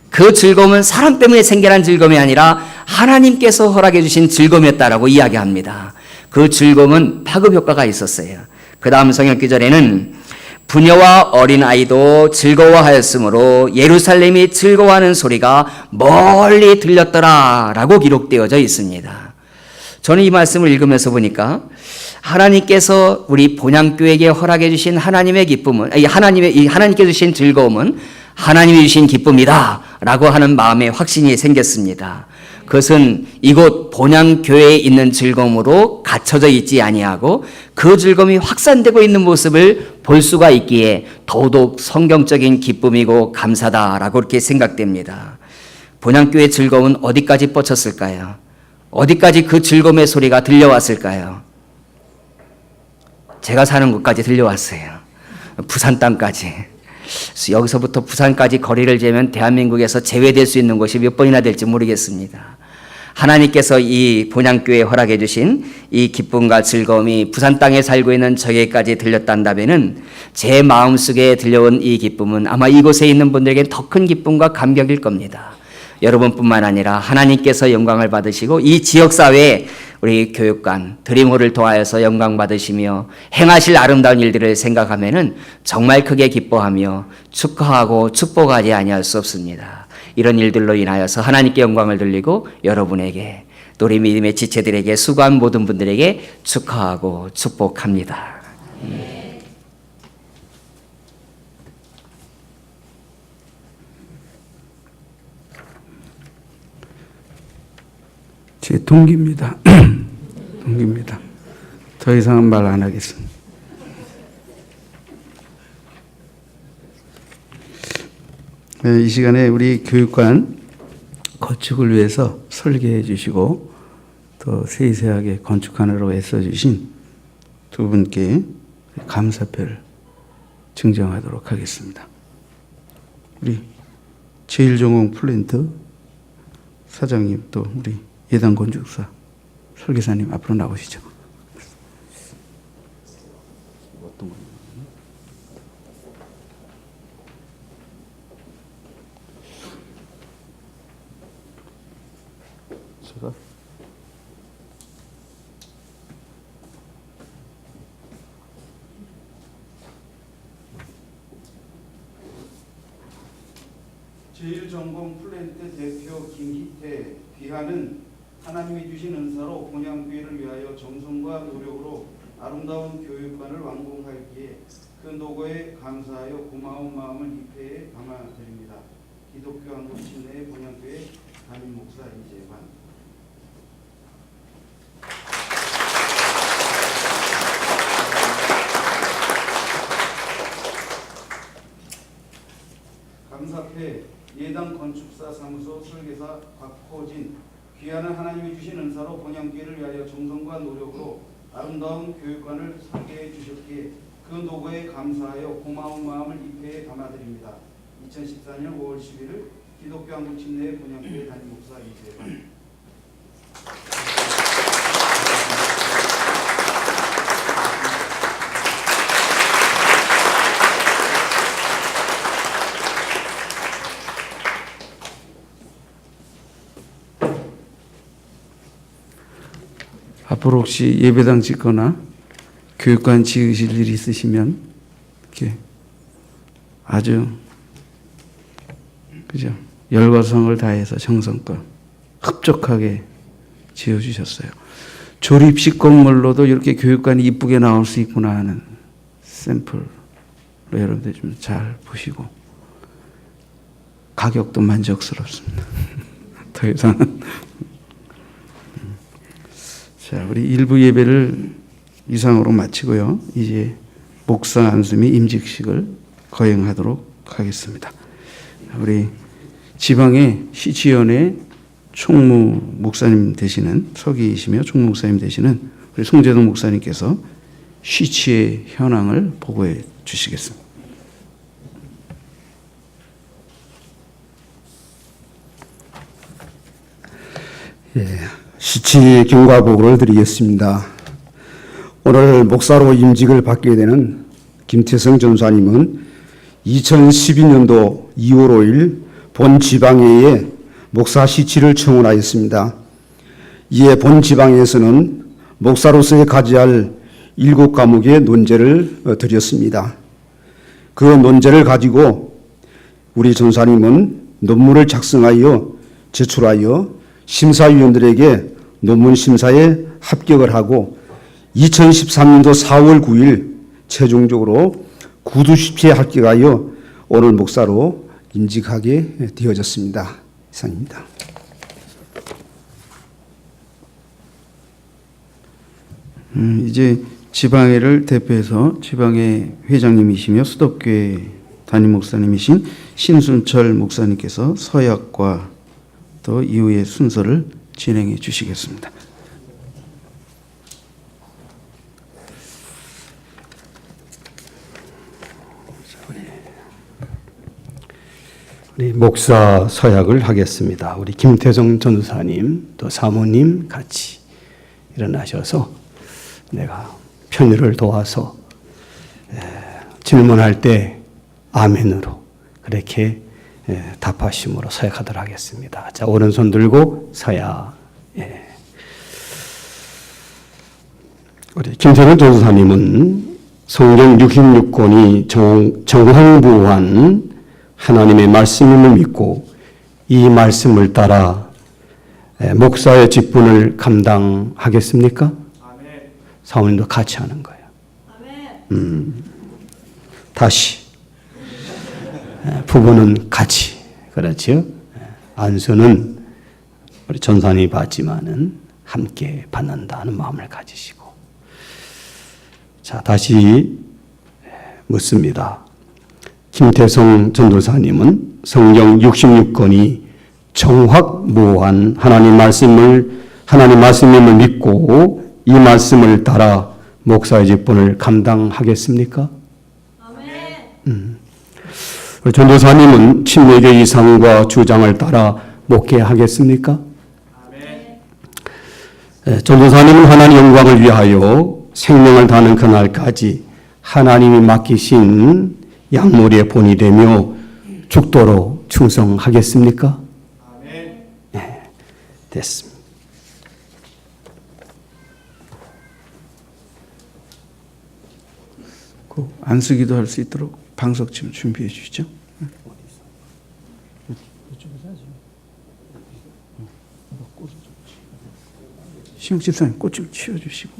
그 즐거움은 사람 때문에 생겨난 즐거움이 아니라 하나님께서 허락해 주신 즐거움이었다라고 이야기합니다. 그 즐거움은 파급 효과가 있었어요. 그 다음 성경 구절에는 부녀와 어린아이도 즐거워하였으므로 예루살렘이 즐거워하는 소리가 멀리 들렸더라 라고 기록되어져 있습니다. 저는 이 말씀을 읽으면서 보니까 하나님께서 우리 본향교회에게 허락해 주신 하나님의 기쁨은, 하나님께 주신 즐거움은 하나님이 주신 기쁨이다 라고 하는 마음에 확신이 생겼습니다. 그것은 이곳 본향교회에 있는 즐거움으로 갇혀져 있지 아니하고 그 즐거움이 확산되고 있는 모습을 볼 수가 있기에 더더욱 성경적인 기쁨이고 감사다라고 이렇게 생각됩니다. 본향교회의 즐거움은 어디까지 뻗쳤을까요? 어디까지 그 즐거움의 소리가 들려왔을까요? 제가 사는 곳까지 들려왔어요. 부산 땅까지. 여기서부터 부산까지 거리를 재면 대한민국에서 제외될 수 있는 곳이 몇 번이나 될지 모르겠습니다. 하나님께서 이 본향교회에 허락해 주신 이 기쁨과 즐거움이 부산 땅에 살고 있는 저에게까지 들렸단다면은 제 마음속에 들려온 이 기쁨은 아마 이곳에 있는 분들에게 더 큰 기쁨과 감격일 겁니다. 여러분뿐만 아니라 하나님께서 영광을 받으시고 이 지역사회에 우리 교육관 드림홀을 통하여서 영광 받으시며 행하실 아름다운 일들을 생각하면은 정말 크게 기뻐하며 축하하고 축복하지 아니할 수 없습니다. 이런 일들로 인하여서 하나님께 영광을 돌리고 여러분에게 또 우리 믿음의 지체들에게 수고한 모든 분들에게 축하하고 축복합니다. 제 동기입니다. 동기입니다. 더 이상은 말 안 하겠습니다. 이 시간에 우리 교육관 건축을 위해서 설계해 주시고 또 세세하게 건축하느라고 애써주신 두 분께 감사패를 증정하도록 하겠습니다. 우리 제1전공 플랜트 사장님 또 우리 예단 건축사 설계사님 앞으로 나오시죠. 제가 제1전공 플랜트 대표 김기태 귀하는 하나님이 주신 은사로 본향교회를 위하여 정성과 노력으로 아름다운 교육관을 완공하기에 그 노고에 감사하여 고마운 마음을 입회에 담아드립니다. 기독교 한국 침례의 본향교회 담임 목사 이재관. 감사패 예당 건축사 사무소 설계사 박호진. 귀하는 하나님이 주신 은사로 본향교회를 위하여 정성과 노력으로 아름다운 교육관을 설계해 주셨기에 그 노고에 감사하여 고마운 마음을 입회에 담아드립니다. 2014년 5월 11일 기독교 한국 침례의 본향교회 담임 목사 이재관. 앞으로 혹시 예배당 짓거나 교육관 지으실 일이 있으시면 이렇게 아주 그죠? 열과 성을 다해서 정성껏 흡족하게 지어주셨어요. 조립식 건물로도 이렇게 교육관이 이쁘게 나올 수 있구나 하는 샘플로 여러분들 좀 잘 보시고 가격도 만족스럽습니다. 더 이상은 자, 우리 일부 예배를 이상으로 마치고요. 이제 목사 안수 및 임직식을 거행하도록 하겠습니다. 우리 지방의 시치연의 총무 목사님 되시는 서기이시며 총무 목사님 되시는 우리 송재동 목사님께서 시치의 현황을 보고해 주시겠습니다. 예, 시치 경과보고를 드리겠습니다. 오늘 목사로 임직을 받게 되는 김태성 전사님은 2012년도 2월 5일 본 지방회의에 목사 시치를 청원하였습니다. 이에 본 지방에서는 목사로서의 가져야 할 7과목의 논제를 드렸습니다. 그 논제를 가지고 우리 전사님은 논문을 작성하여 제출하여 심사위원들에게 논문 심사에 합격을 하고 2013년도 4월 9일 최종적으로 구두십시에 합격하여 오늘 목사로 임직하게 되어졌습니다. 이상입니다. 이제 지방회를 대표해서 지방회 회장님이시며 수덕교회 담임 목사님이신 신순철 목사님께서 서약과 또 이후의 순서를 진행해 주시겠습니다. 우리 목사 서약을 하겠습니다. 우리 김태성 전도사님 또 사모님 같이 일어나셔서 내가 편의를 도와서 질문할 때 아멘으로 그렇게 답하심으로 서약하도록 하겠습니다. 자, 오른손 들고 서약. 우리 김태성 전도사님은 성경 66권이 정황부한 하나님의 말씀임을 믿고 이 말씀을 따라 목사의 직분을 감당하겠습니까? 아멘. 사모님도 같이 하는 거예요. 아멘. 다시. 부부는 같이. 그렇죠? 안수는 우리 전사님이 받지만은 함께 받는다는 마음을 가지시고. 자, 다시 묻습니다. 김태성 전도사님은 성경 66권이 정확무한 하나님 말씀임을 믿고 이 말씀을 따라 목사의 직분을 감당하겠습니까? 아멘. 우리 전도사님은 침례교 이상과 주장을 따라 목회하겠습니까? 아멘. 전도사님은 하나님 영광을 위하여 생명을 다하는 그날까지 하나님이 맡기신 양모리의 본이 되며 죽도록 충성하겠습니까? 아멘. 네, 됐습니다. 그 안수기도 할 수 있도록 방석 좀 준비해 주시죠. 신욱 집사님 꽃 좀 치워주시고.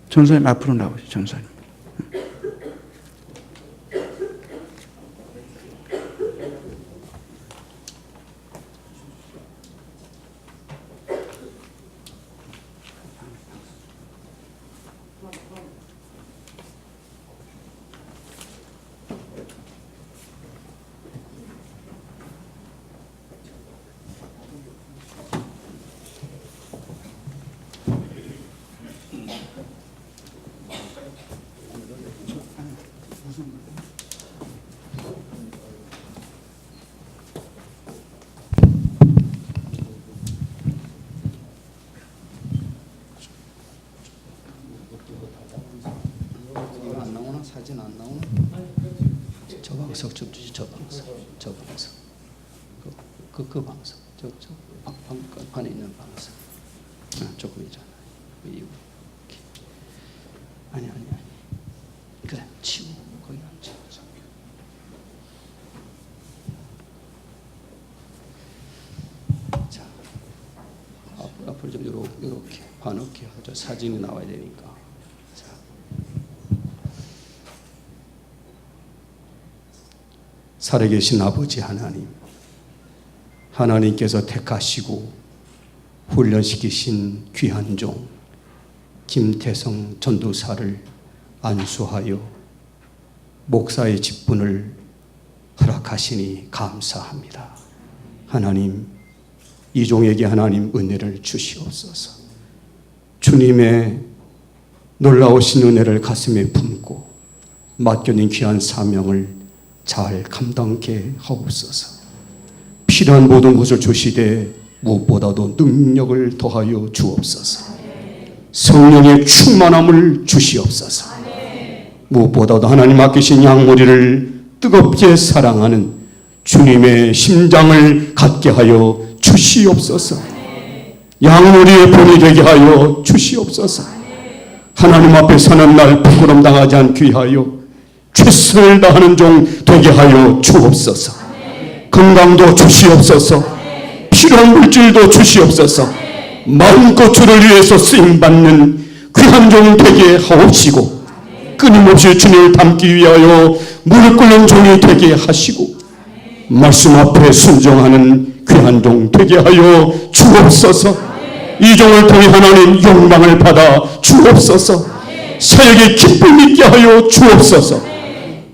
전사님 앞으로 나오시죠. 전사님. 사진 안 나오나? 저 방석 좀 주지. 저 방석. 그 방석. 저 판에 있는 방석. 조금 있잖아. 아니. 그래, 치우. 거기 앉아. 자, 앞으로 좀 이렇게 반어깨 하죠. 사진이 나와야 되니까. 자. 살아계신 아버지 하나님께서 택하시고 훈련시키신 귀한 종 김태성 전도사를 안수하여 목사의 직분을 허락하시니 감사합니다. 하나님, 이 종에게 하나님 은혜를 주시옵소서. 주님의 놀라우신 은혜를 가슴에 품고 맡겨진 귀한 사명을 잘 감당케 하옵소서. 필요한 모든 것을 주시되 무엇보다도 능력을 더하여 주옵소서. 성령의 충만함을 주시옵소서. 무엇보다도 하나님 아끼신 양무리를 뜨겁게 사랑하는 주님의 심장을 갖게 하여 주시옵소서. 양무리의 본이 되게 하여 주시옵소서. 하나님 앞에 서는 날 부끄럼 당하지 않게 하여 최선을 다하는 종 되게 하여 주옵소서. 건강도 주시옵소서. 필요한 물질도 주시옵소서. 마음껏 주를 위해서 쓰임받는 귀한 종 되게 하옵시고 끊임없이 주님을 닮기 위하여 무릎 꿇는 종이 되게 하시고 말씀 앞에 순종하는 귀한 종 되게 하여 주옵소서. 이 종을 통해 하나님 영광을 받아 주옵소서. 사역에 기쁨 있게 하여 주옵소서.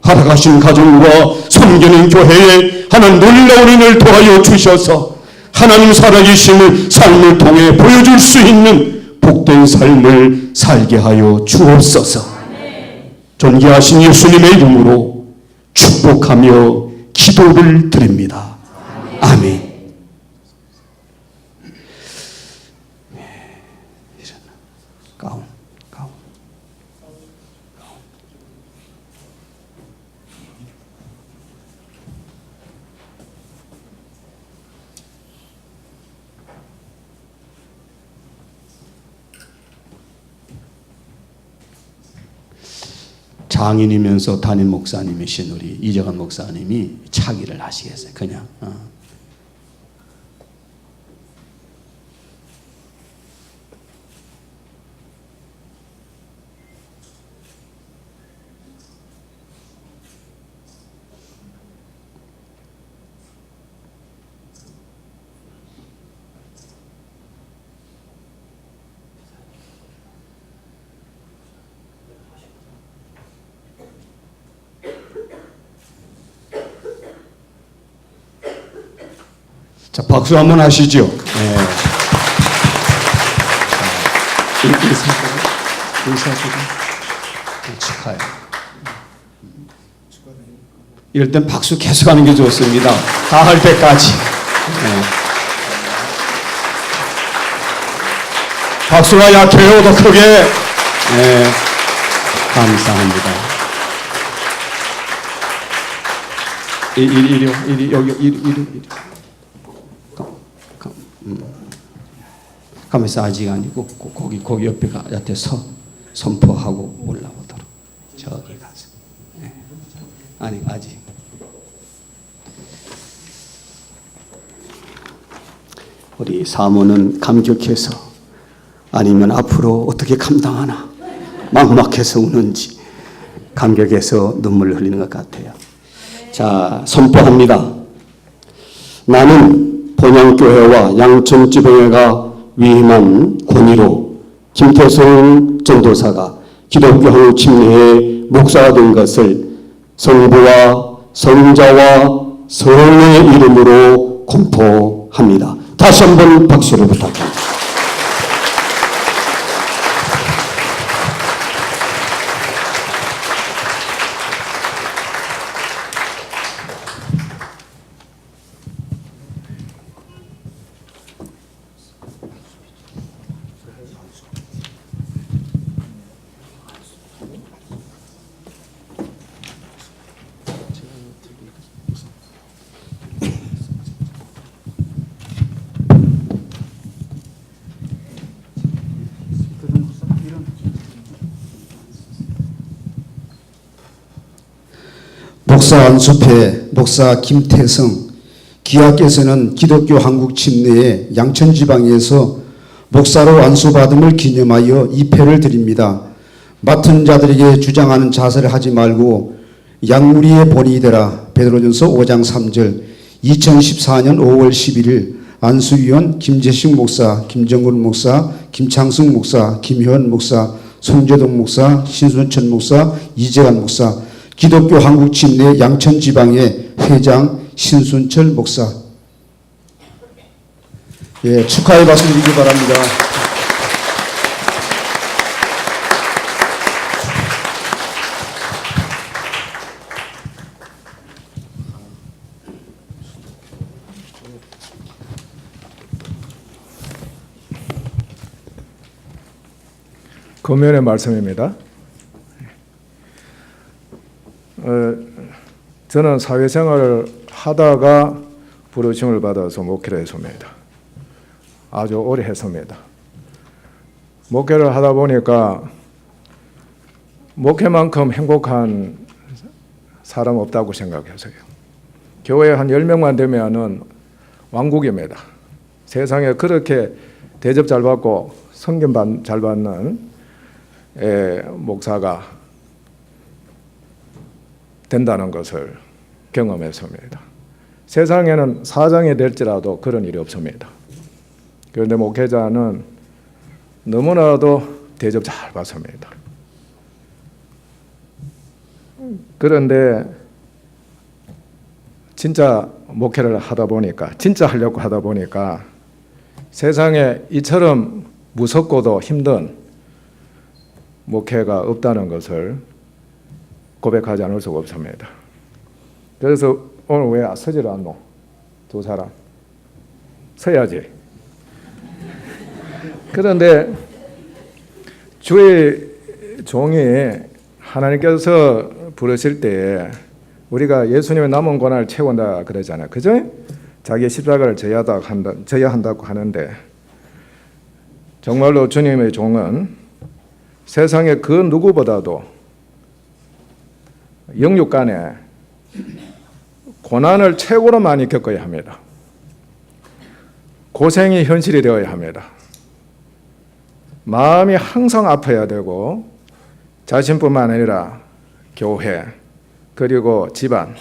살아가신 가정과 섬기는 교회에 하나님 놀라운 은혜를 더하여 주셔서 하나님 살아계심을 삶을 통해 보여줄 수 있는 복된 삶을 살게 하여 주옵소서. 존귀하신 예수님의 이름으로 축복하며 기도를 드립니다. 아멘. 가운. 장인이면서 담임 목사님이신 우리 이정환 목사님이 차기를 하시겠어요. 그냥. 자, 박수 한번 하시죠. 네. 인사드리고 축하해. 이럴 땐 박수 계속 하는 게 좋습니다. 다 할 때까지. 네. 박수가 약해요. 더 크게. 네. 감사합니다. 이리 여기 가면서 아직 아니고 거기 옆에 곁에 선포하고 올라오도록 저기 가서. 네. 아니 아직. 우리 사모는 감격해서 아니면 앞으로 어떻게 감당하나 막막해서 우는지 감격해서 눈물을 흘리는 것 같아요. 자, 선포합니다. 나는 본향교회와 양천지병회가 위임한 권위로 김태성 전도사가 기독교 한국 침례의 목사가 된 것을 성부와 성자와 성령의 이름으로 공포합니다. 다시 한번 박수를 부탁합니다. 목사 안수패, 목사 김태성, 기하께서는 기독교 한국 침례의 양천지방에서 목사로 안수받음을 기념하여 입회를 드립니다. 맡은 자들에게 주장하는 자세를 하지 말고 양무리의 본이 되라. 베드로전서 5장 3절. 2014년 5월 11일 안수위원 김재식 목사, 김정근 목사, 김창승 목사, 김효원 목사, 송재동 목사, 신순철 목사, 이재관 목사, 기독교 한국 침례 양천지방의 회장 신순철 목사. 예, 축하의 박수 드리기 바랍니다. 금연의 말씀입니다. 저는 사회생활을 하다가 부르심을 받아서 목회를 했습니다. 아주 오래 했습니다. 목회를 하다 보니까 목회만큼 행복한 사람 없다고 생각했어요. 교회 한 10명만 되면은 왕국입니다. 세상에 그렇게 대접 잘 받고 성김 잘 받는 목사가 된다는 것을 경험했습니다. 세상에는 사장이 될지라도 그런 일이 없습니다. 그런데 목회자는 너무나도 대접 잘 받습니다. 그런데 진짜 목회를 하다 보니까, 진짜 하려고 하다 보니까 세상에 이처럼 무섭고도 힘든 목회가 없다는 것을 고백하지 않을 수가 없습니다. 그래서 오늘 왜 서질 않노? 두 사람 서야지. 그런데 주의 종이 하나님께서 부르실 때에 우리가 예수님의 남은 고난을 채운다 그러잖아요. 그죠? 자기 십자가를 져야 한다고 하는데 정말로 주님의 종은 세상에 그 누구보다도 영육 간에 고난을 최고로 많이 겪어야 합니다. 고생이 현실이 되어야 합니다. 마음이 항상 아파야 되고 자신뿐만 아니라 교회 그리고 집안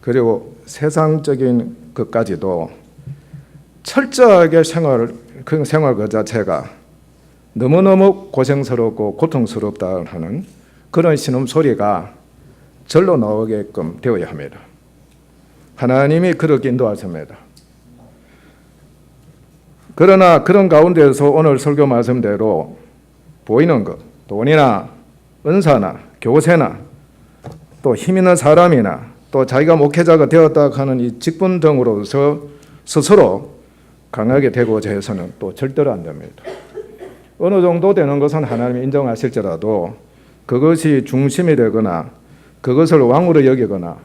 그리고 세상적인 것까지도 철저하게 그 생활 그 자체가 너무너무 고생스럽고 고통스럽다 하는 그런 신음소리가 절로 나오게끔 되어야 합니다. 하나님이 그렇게 인도하십니다. 그러나 그런 가운데서 오늘 설교 말씀대로 보이는 것, 돈이나 은사나 교세나 또 힘 있는 사람이나 또 자기가 목회자가 되었다 하는 이 직분 등으로서 스스로 강하게 되고자 해서는 또 절대로 안 됩니다. 어느 정도 되는 것은 하나님이 인정하실지라도 그것이 중심이 되거나 그것을 왕으로 여기거나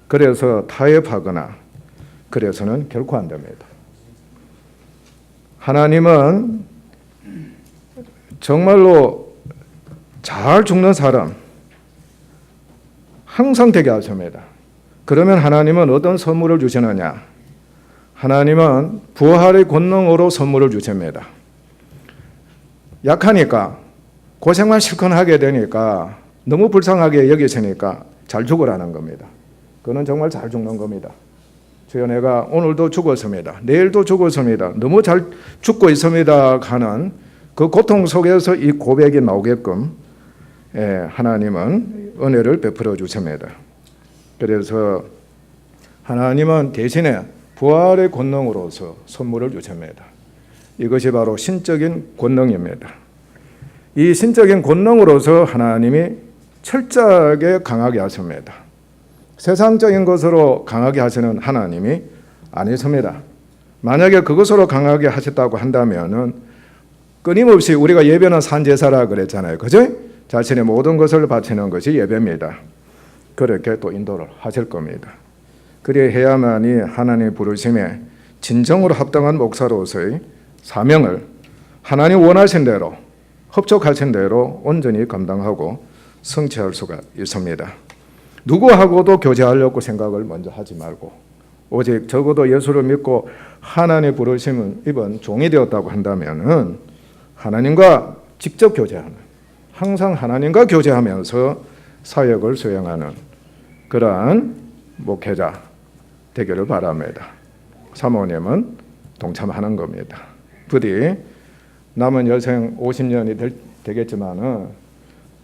그래서 타협하거나 그래서는 결코 안 됩니다. 하나님은 정말로 잘 죽는 사람 항상 되게 하십니다. 그러면 하나님은 어떤 선물을 주시느냐? 하나님은 부활의 권능으로 선물을 주십니다. 약하니까 고생만 실컷 하게 되니까 너무 불쌍하게 여기시니까 잘 죽으라는 겁니다. 그는 정말 잘 죽는 겁니다. 주여 내가 오늘도 죽었습니다. 내일도 죽었습니다. 너무 잘 죽고 있습니다 하는 그 고통 속에서 이 고백이 나오게끔 하나님은 은혜를 베풀어 주십니다. 그래서 하나님은 대신에 부활의 권능으로서 선물을 주십니다. 이것이 바로 신적인 권능입니다. 이 신적인 권능으로서 하나님이 철저하게 강하게 하십니다. 세상적인 것으로 강하게 하시는 하나님이 아니십니다. 만약에 그것으로 강하게 하셨다고 한다면은 끊임없이 우리가 예배는 산제사라 그랬잖아요. 그죠? 자신의 모든 것을 바치는 것이 예배입니다. 그렇게 또 인도를 하실 겁니다. 그래 해야만이 하나님의 부르심에 진정으로 합당한 목사로서의 사명을 하나님 원하신 대로 협족하신 대로 온전히 감당하고 성취할 수가 있습니다. 누구하고도 교제하려고 생각을 먼저 하지 말고 오직 적어도 예수를 믿고 하나님의 부르심은 이번 종이 되었다고 한다면은 하나님과 직접 교제하는 항상 하나님과 교제하면서 사역을 수행하는 그러한 목회자 되기를 바랍니다. 사모님은 동참하는 겁니다. 부디 남은 여생 50년이 되겠지만은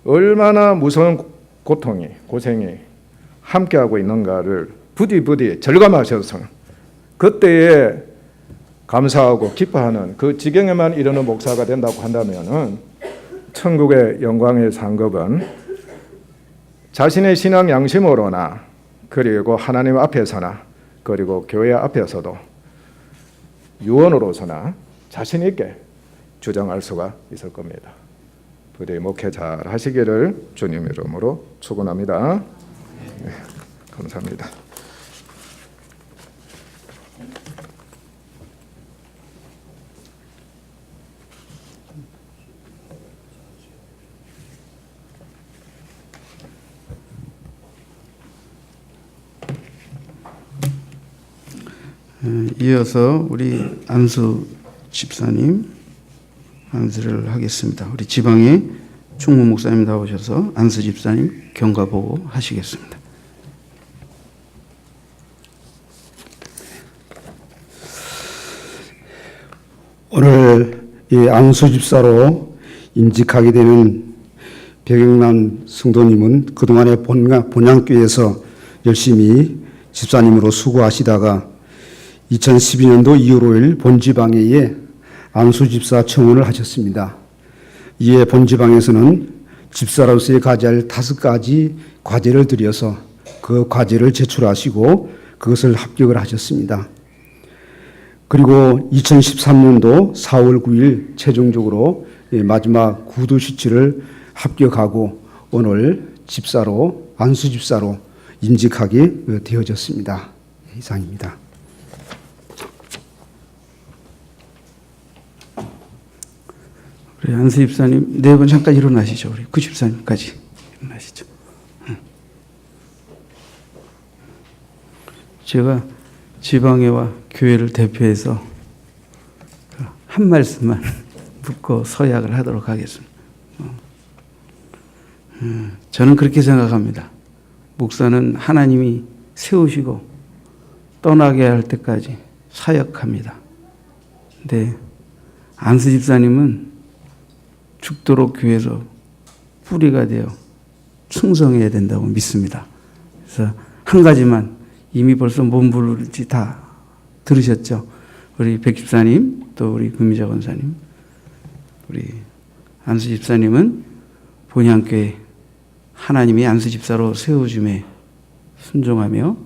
얼마나 무서운 고통이 고생이 함께하고 있는가를 부디 절감하셔서 그때에 감사하고 기뻐하는 그 지경에만 이르는 목사가 된다고 한다면은 천국의 영광의 상급은 자신의 신앙 양심으로나 그리고 하나님 앞에서나 그리고 교회 앞에서도 유언으로서나 자신 있게 주장할 수가 있을 겁니다. 부디 목회 잘 하시기를 주님 이름으로 축원합니다. 네, 감사합니다. 이어서 우리 안수 집사님 안수를 하겠습니다. 우리 지방에 충무 목사님 나오셔서 안수 집사님 경과 보고 하시겠습니다. 오늘 이 안수 집사로 임직하게 되는 백영란 성도님은 그동안에 본향교에서 열심히 집사님으로 수고하시다가 2012년도 2월 5일 본지방회에 안수집사 청원을 하셨습니다. 이에 본지방에서는 집사로서의 과제할 5가지 과제를 드려서 그 과제를 제출하시고 그것을 합격을 하셨습니다. 그리고 2013년도 4월 9일 최종적으로 마지막 구두 시치를 합격하고 오늘 집사로 안수집사로 임직하게 되어졌습니다. 이상입니다. 우리 안수 집사님 네 분 잠깐 일어나시죠. 우리 구 집사님까지 일어나시죠. 제가 지방회와 교회를 대표해서 한 말씀만 묻고 서약을 하도록 하겠습니다. 저는 그렇게 생각합니다. 목사는 하나님이 세우시고 떠나게 할 때까지 사역합니다. 근데 안수 집사님은 죽도록 교회에서 뿌리가 되어 충성해야 된다고 믿습니다. 그래서 한 가지만 이미 벌써 몸부림치 다 들으셨죠? 우리 백 집사님, 또 우리 금미자 권사님, 우리 안수 집사님은 본향교회 하나님이 안수 집사로 세워줌에 순종하며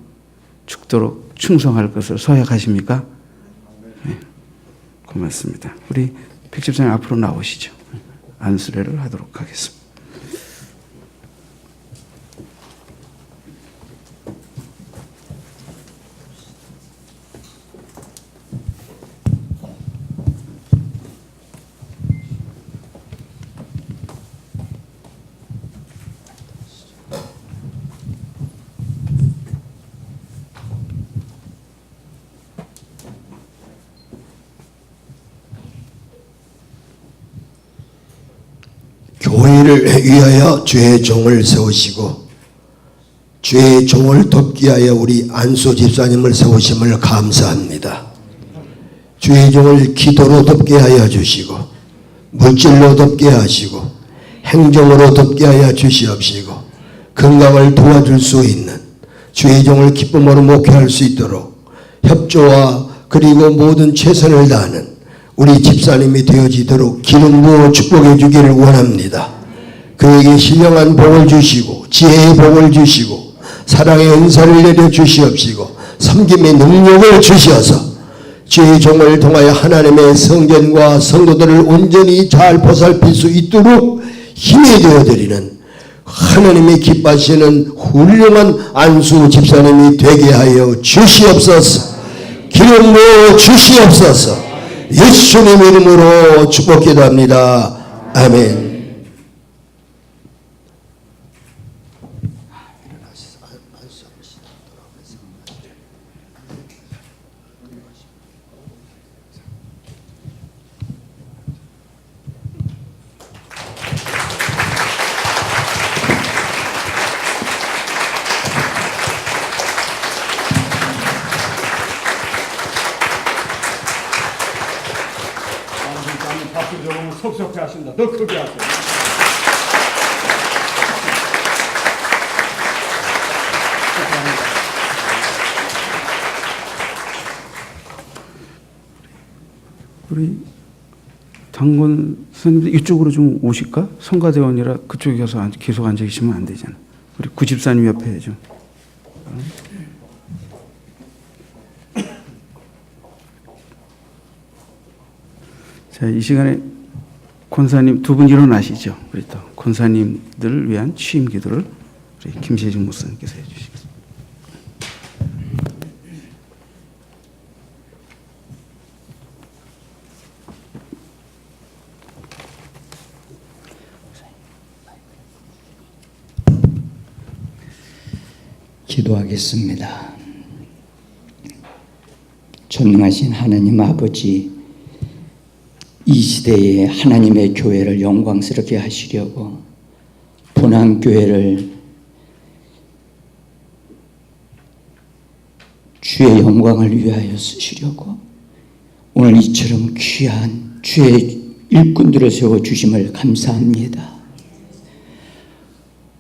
죽도록 충성할 것을 서약하십니까? 네, 고맙습니다. 우리 백 집사님 앞으로 나오시죠. 안수례를 하도록 하겠습니다. 교회를 위하여 주의 종을 세우시고 주의 종을 돕기 위하여 우리 안수 집사님을 세우심을 감사합니다. 주의 종을 기도로 돕게 하여 주시고 물질로 돕게 하시고 행정으로 돕게 하여 주시옵시고 건강을 도와줄 수 있는 주의 종을 기쁨으로 목회할 수 있도록 협조와 그리고 모든 최선을 다하는 우리 집사님이 되어지도록 기름 부어 축복해 주기를 원합니다. 그에게 신령한 복을 주시고 지혜의 복을 주시고 사랑의 은사를 내려 주시옵시고 섬김의 능력을 주시어서 주의 종을 통하여 하나님의 성전과 성도들을 온전히 잘 보살필 수 있도록 힘이 되어드리는 하나님이 기뻐하시는 훌륭한 안수 집사님이 되게 하여 주시옵소서. 기름 부어 주시옵소서. 예수님 이름으로 축복기도합니다. 아멘. 박수 좀 섭섭해 하신다. 더 크게 하세요. 우리 장군 선생님들 이쪽으로 좀 오실까? 성가대원이라 그쪽에 가서 계속 앉아 계시면 안 되잖아. 우리 구집사님 옆에 좀. 자, 이 시간에 권사님 두 분 일어나시죠. 우리 또 권사님들을 위한 취임 기도를 우리 김세중 목사님께서 해주시겠습니다. 기도하겠습니다. 전능하신 하나님 아버지, 이 시대에 하나님의 교회를 영광스럽게 하시려고 본향교회를 주의 영광을 위하여 쓰시려고 오늘 이처럼 귀한 주의 일꾼들을 세워주심을 감사합니다.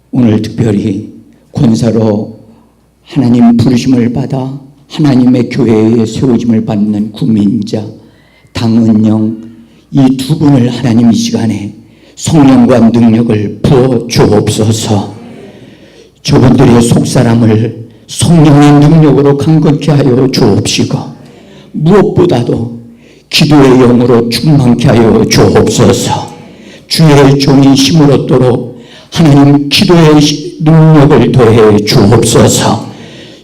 오늘 특별히 권사로 하나님 부르심을 받아 하나님의 교회에 세워짐을 받는 구민자 당은영 이 두 분을 하나님 이 시간에 성령과 능력을 부어 주옵소서. 저분들의 속사람을 성령의 능력으로 강건케 하여 주옵시고 무엇보다도 기도의 영으로 충만케 하여 주옵소서. 주의 종이 힘을 얻도록 하나님 기도의 능력을 더해 주옵소서.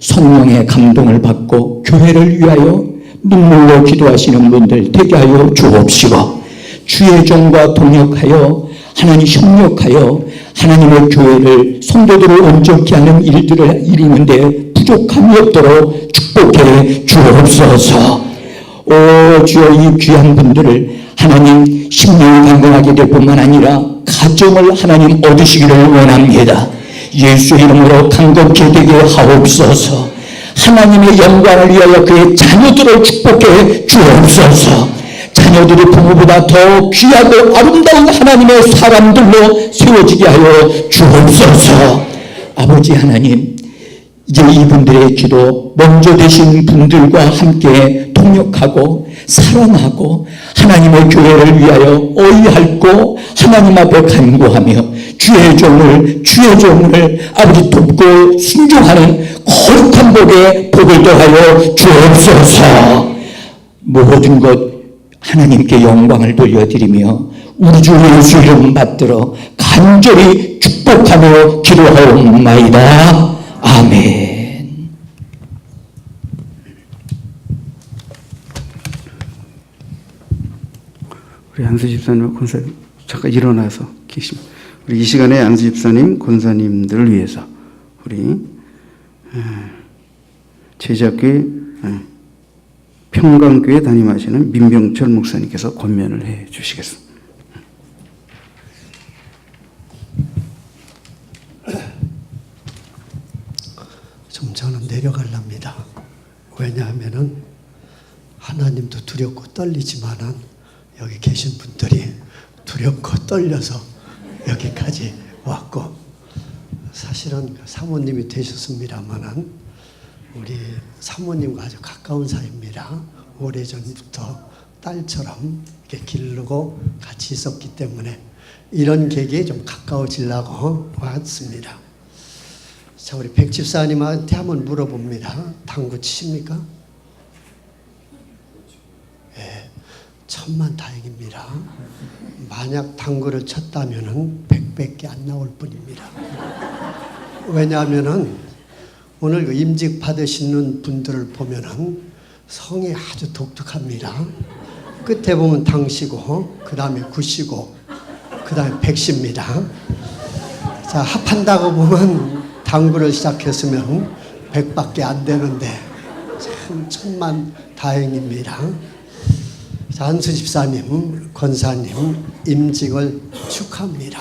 성령의 감동을 받고 교회를 위하여 눈물로 기도하시는 분들 되게 하여 주옵시고 주의 종과 동역하여 하나님 협력하여 하나님의 교회를 성도들을 온전케 하는 일들을 이루는데 부족함이 없도록 축복해 주옵소서. 오 주여, 이 귀한 분들을 하나님 심령이 강건하게 될 뿐만 아니라 가정을 하나님 얻으시기를 원합니다. 예수의 이름으로 강건케 되게 하옵소서. 하나님의 영광을 위하여 그의 자녀들을 축복해 주옵소서. 자녀들이 부모보다 더 귀하고 아름다운 하나님의 사람들로 세워지게 하여 주옵소서. 아버지 하나님, 이제 이분들의 기도 먼저 되신 분들과 함께 동역하고 사랑하고 하나님의 교회를 위하여 어이할고 하나님 앞에 간구하며 주의 종을 아버지 돕고 순종하는 거룩한 복을 더하여 주옵소서. 모든 것 하나님께 영광을 돌려드리며 우리 주 예수 이름 받들어 간절히 축복하며 기도하옵나이다. 아멘. 우리 안수 집사님, 권사님 잠깐 일어나서 계십니다. 우리 이 시간에 안수 집사님, 권사님들을 위해서 우리 제자교회 평강교회 담임하시는 민병철 목사님께서 권면을 해 주시겠습니다. 좀 저는 내려가랍니다. 왜냐하면은 하나님도 두렵고 떨리지만은 여기 계신 분들이 두렵고 떨려서 여기까지 왔고, 사실은 사모님이 되셨습니다만은 우리 사모님과 아주 가까운 사이입니다. 오래전부터 딸처럼 이렇게 기르고 같이 있었기 때문에 이런 계기에 좀 가까워지려고 왔습니다. 자, 우리 백 집사님한테 한번 물어봅니다. 당구 치십니까? 예, 천만 다행입니다. 만약 당구를 쳤다면은 100밖에 안 나올 뿐입니다. 왜냐하면은 오늘 그 임직 받으시는 분들을 보면은 성이 아주 독특합니다. 끝에 보면 당시고, 그 다음에 구시고, 그 다음에 백시입니다. 자, 합한다고 보면 당구를 시작했으면 100밖에 안 되는데 참 천만 다행입니다. 자, 안수 집사님, 권사님 임직을 축하합니다.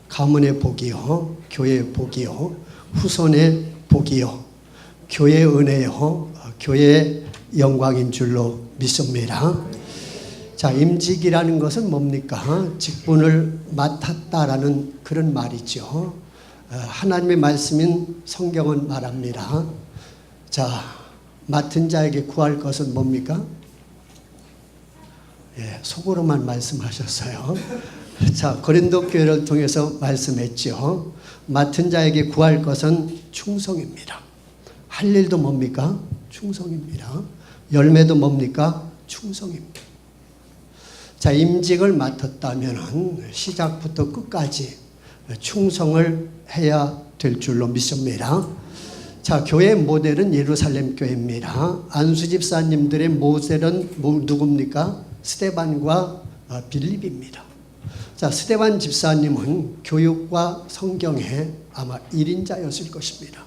가문의 복이요, 교회의 복이요, 후손의 복이요, 교회의 은혜요, 교회의 영광인 줄로 믿습니다. 자, 임직이라는 것은 뭡니까? 직분을 맡았다라는 그런 말이죠. 하나님의 말씀인 성경은 말합니다. 자, 맡은 자에게 구할 것은 뭡니까? 예, 속으로만 말씀하셨어요. 자, 고린도 교회를 통해서 말씀했죠. 맡은 자에게 구할 것은 충성입니다. 할 일도 뭡니까? 충성입니다. 열매도 뭡니까? 충성입니다. 자, 임직을 맡았다면 시작부터 끝까지 충성을 해야 될 줄로 믿습니다. 자, 교회 모델은 예루살렘 교회입니다. 안수 집사님들의 모델은 누굽니까? 스데반과 빌립입니다. 자, 스데반 집사님은 교육과 성경에 아마 1인자였을 것입니다.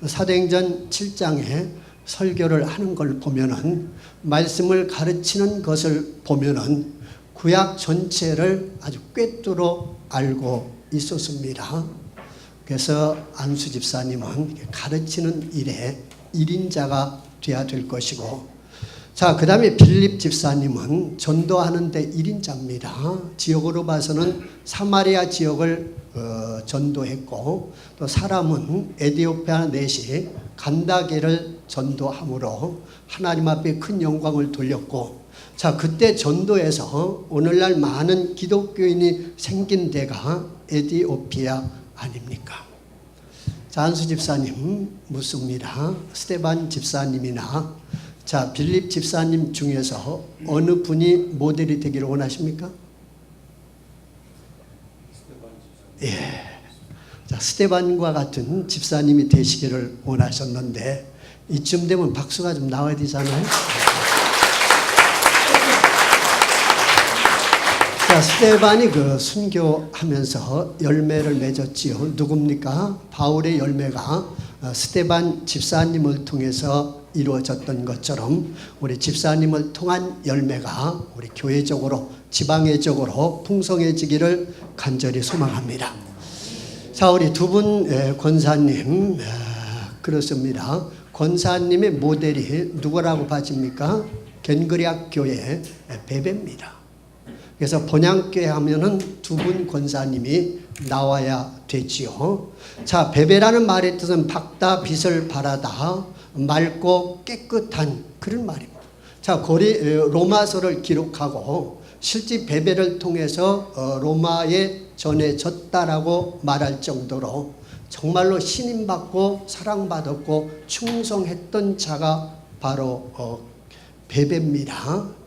사도행전 7장에 설교를 하는 걸 보면은, 말씀을 가르치는 것을 보면은 구약 전체를 아주 꿰뚫어 알고 있었습니다. 그래서 안수 집사님은 가르치는 일에 1인자가 되어야 될 것이고, 자, 그 다음에 빌립 집사님은 전도하는 데 1인자입니다. 지역으로 봐서는 사마리아 지역을 전도했고, 또 사람은 에디오피아 내시 간다게를 전도함으로 하나님 앞에 큰 영광을 돌렸고, 자, 그때 전도에서 오늘날 많은 기독교인이 생긴 데가 에디오피아 아닙니까? 자, 안수 집사님 묻습니다. 스데반 집사님이나 자, 빌립 집사님 중에서 어느 분이 모델이 되기를 원하십니까? 예. 자, 스데반과 같은 집사님이 되시기를 원하셨는데, 이쯤 되면 박수가 좀 나와야 되잖아요. 자, 스데반이 순교하면서 열매를 맺었지요. 누굽니까? 바울의 열매가 스데반 집사님을 통해서 이루어졌던 것처럼 우리 집사님을 통한 열매가 우리 교회적으로, 지방회적으로 풍성해지기를 간절히 소망합니다. 자, 우리 두 분 권사님, 그렇습니다. 권사님의 모델이 누구라고 봐집니까? 겐그리악 교회 베베입니다. 그래서 본향교회 하면은 두 분 권사님이 나와야 되지요. 자, 베베라는 말의 뜻은 밝다, 빛을 발하다, 맑고 깨끗한 그런 말입니다. 자, 로마서를 기록하고 실제 베베를 통해서 로마에 전해졌다라고 말할 정도로 정말로 신임받고 사랑받았고 충성했던 자가 바로 베베입니다.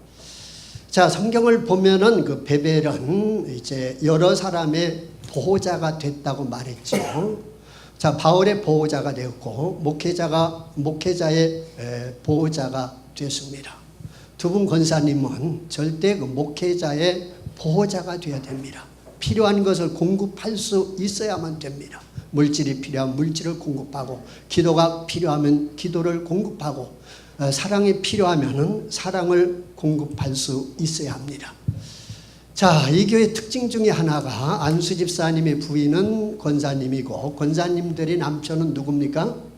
자, 성경을 보면은 그 베벨은 이제 여러 사람의 보호자가 됐다고 말했죠. 자, 바울의 보호자가 되었고 목회자의 보호자가 됐습니다. 두 분 권사님은 절대 그 목회자의 보호자가 되어야 됩니다. 필요한 것을 공급할 수 있어야만 됩니다. 물질이 필요하면 물질을 공급하고, 기도가 필요하면 기도를 공급하고, 사랑이 필요하면 사랑을 공급할 수 있어야 합니다. 자, 이 교회 특징 중에 하나가 안수 집사님의 부인은 권사님이고, 권사님들의 남편은 누굽니까?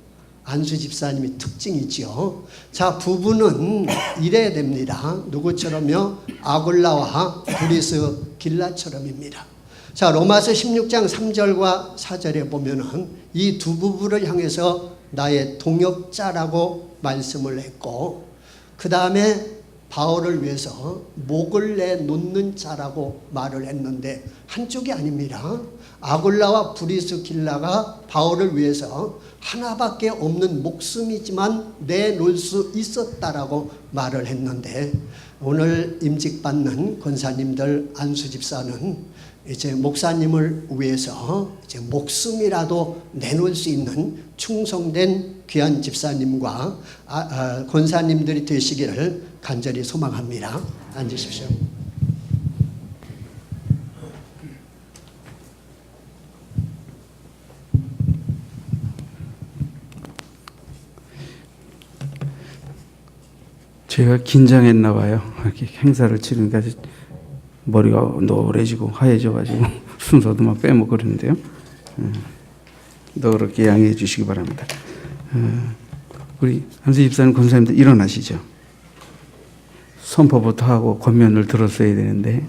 안수 집사님의 특징이지요. 자, 부부는 이래야 됩니다. 누구처럼요? 아굴라와 브리스길라처럼입니다. 자, 로마서 16장 3절과 4절에 보면은 이 두 부부를 향해서 나의 동역자라고 말씀을 했고, 그 다음에 바울을 위해서 목을 내놓는 자라고 말을 했는데, 한쪽이 아닙니다. 아굴라와 브리스길라가 바울을 위해서 하나밖에 없는 목숨이지만 내놓을 수 있었다라고 말을 했는데, 오늘 임직받는 권사님들, 안수 집사는 이제 목사님을 위해서 이제 목숨이라도 내놓을 수 있는 충성된 귀한 집사님과 권사님들이 되시기를 간절히 소망합니다. 앉으십시오. 제가 긴장했나 봐요. 이렇게 행사를 치르니까 머리가 노래지고 하얘져가지고 순서도 막 빼먹고 그러는데요. 너그럽게 양해해 주시기 바랍니다. 우리 안수 집사님, 권사님들 일어나시죠. 선포부터 하고 권면을 들었어야 되는데,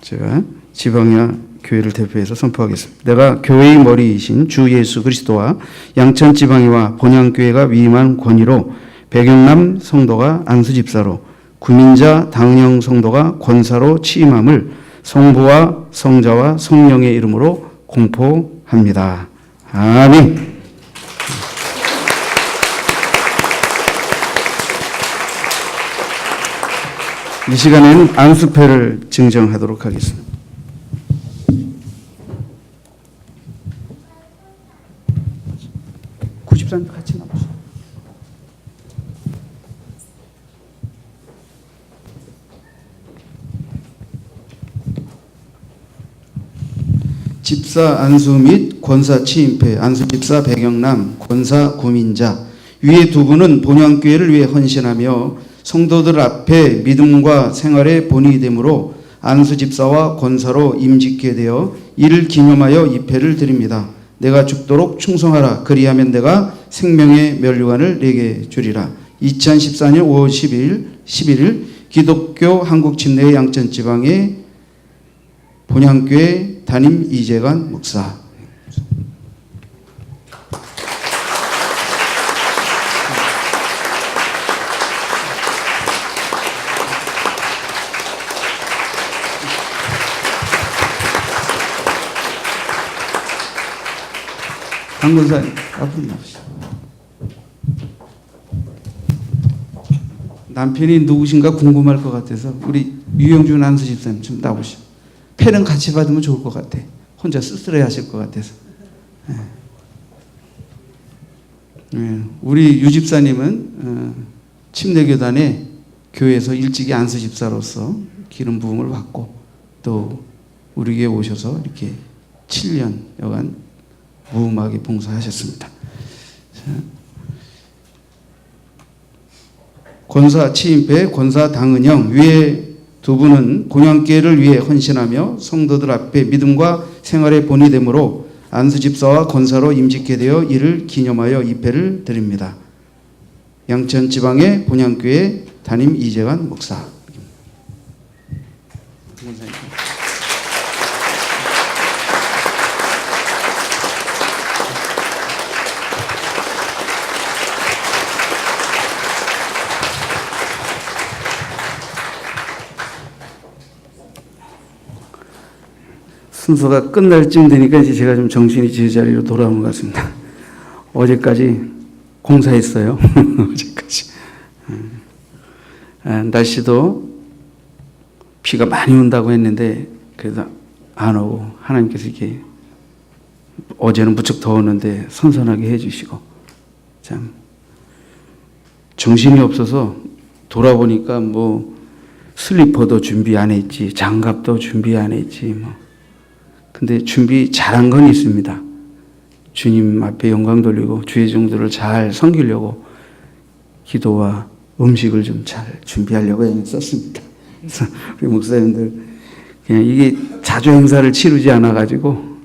제가 지방야 교회를 대표해서 선포하겠습니다. 내가 교회의 머리이신 주 예수 그리스도와 양천 지방이와 본향교회가 위임한 권위로 백윤남 성도가 안수 집사로, 구민자 당은영 성도가 권사로 취임함을 성부와 성자와 성령의 이름으로 공포합니다. 아멘. 이 시간에는 안수패를 증정하도록 하겠습니다. 구십사님 같이 나오시죠. 집사 안수 및 권사 취임패, 안수 집사 배경남, 권사 구민자, 위에 두 분은 본향교회를 위해 헌신하며 성도들 앞에 믿음과 생활의 본이 되므로 안수 집사와 권사로 임직게 되어 이를 기념하여 이 패를 드립니다. 내가 죽도록 충성하라. 그리하면 내가 생명의 면류관을 내게 주리라. 2014년 5월 11일 기독교 한국 침례 양천지방의 본향교회 담임 이재관 목사. 강 권사님 앞으로 나오시죠. 남편이 누구신가 궁금할 것 같아서 우리 유영준 안수 집사님 좀 나오시죠. 패는 같이 받으면 좋을 것 같아. 혼자 쓸쓸해 하실 것 같아서. 우리 유 집사님은 침례교단의 교회에서 일찍이 안수 집사로서 기름 부음을 받고 또 우리 교회에 오셔서 이렇게 7년여간 무음하게 봉사하셨습니다. 권사 취임패, 권사 당은영, 위에 두 분은 본향교회를 위해 헌신하며 성도들 앞에 믿음과 생활의 본이 되므로 안수 집사와 권사로 임직게 되어 이를 기념하여 이 패를 드립니다. 양천 지방의 본향교회 담임 이재관 목사. 순서가 끝날 쯤 되니까 이제 제가 좀 정신이 제자리로 돌아온 것 같습니다. 어제까지 공사했어요. 어제까지. 날씨도 비가 많이 온다고 했는데 그래도 안 오고 하나님께서 이렇게 어제는 무척 더웠는데 선선하게 해주시고 참 정신이 없어서 돌아보니까 뭐 슬리퍼도 준비 안 했지, 장갑도 준비 안 했지 뭐. 근데 준비 잘한 건 있습니다. 주님 앞에 영광 돌리고 주의 종들을 잘 섬기려고 기도와 음식을 좀 잘 준비하려고 썼습니다. 그래서 우리 목사님들 그냥 이게 자주 행사를 치르지 않아 가지고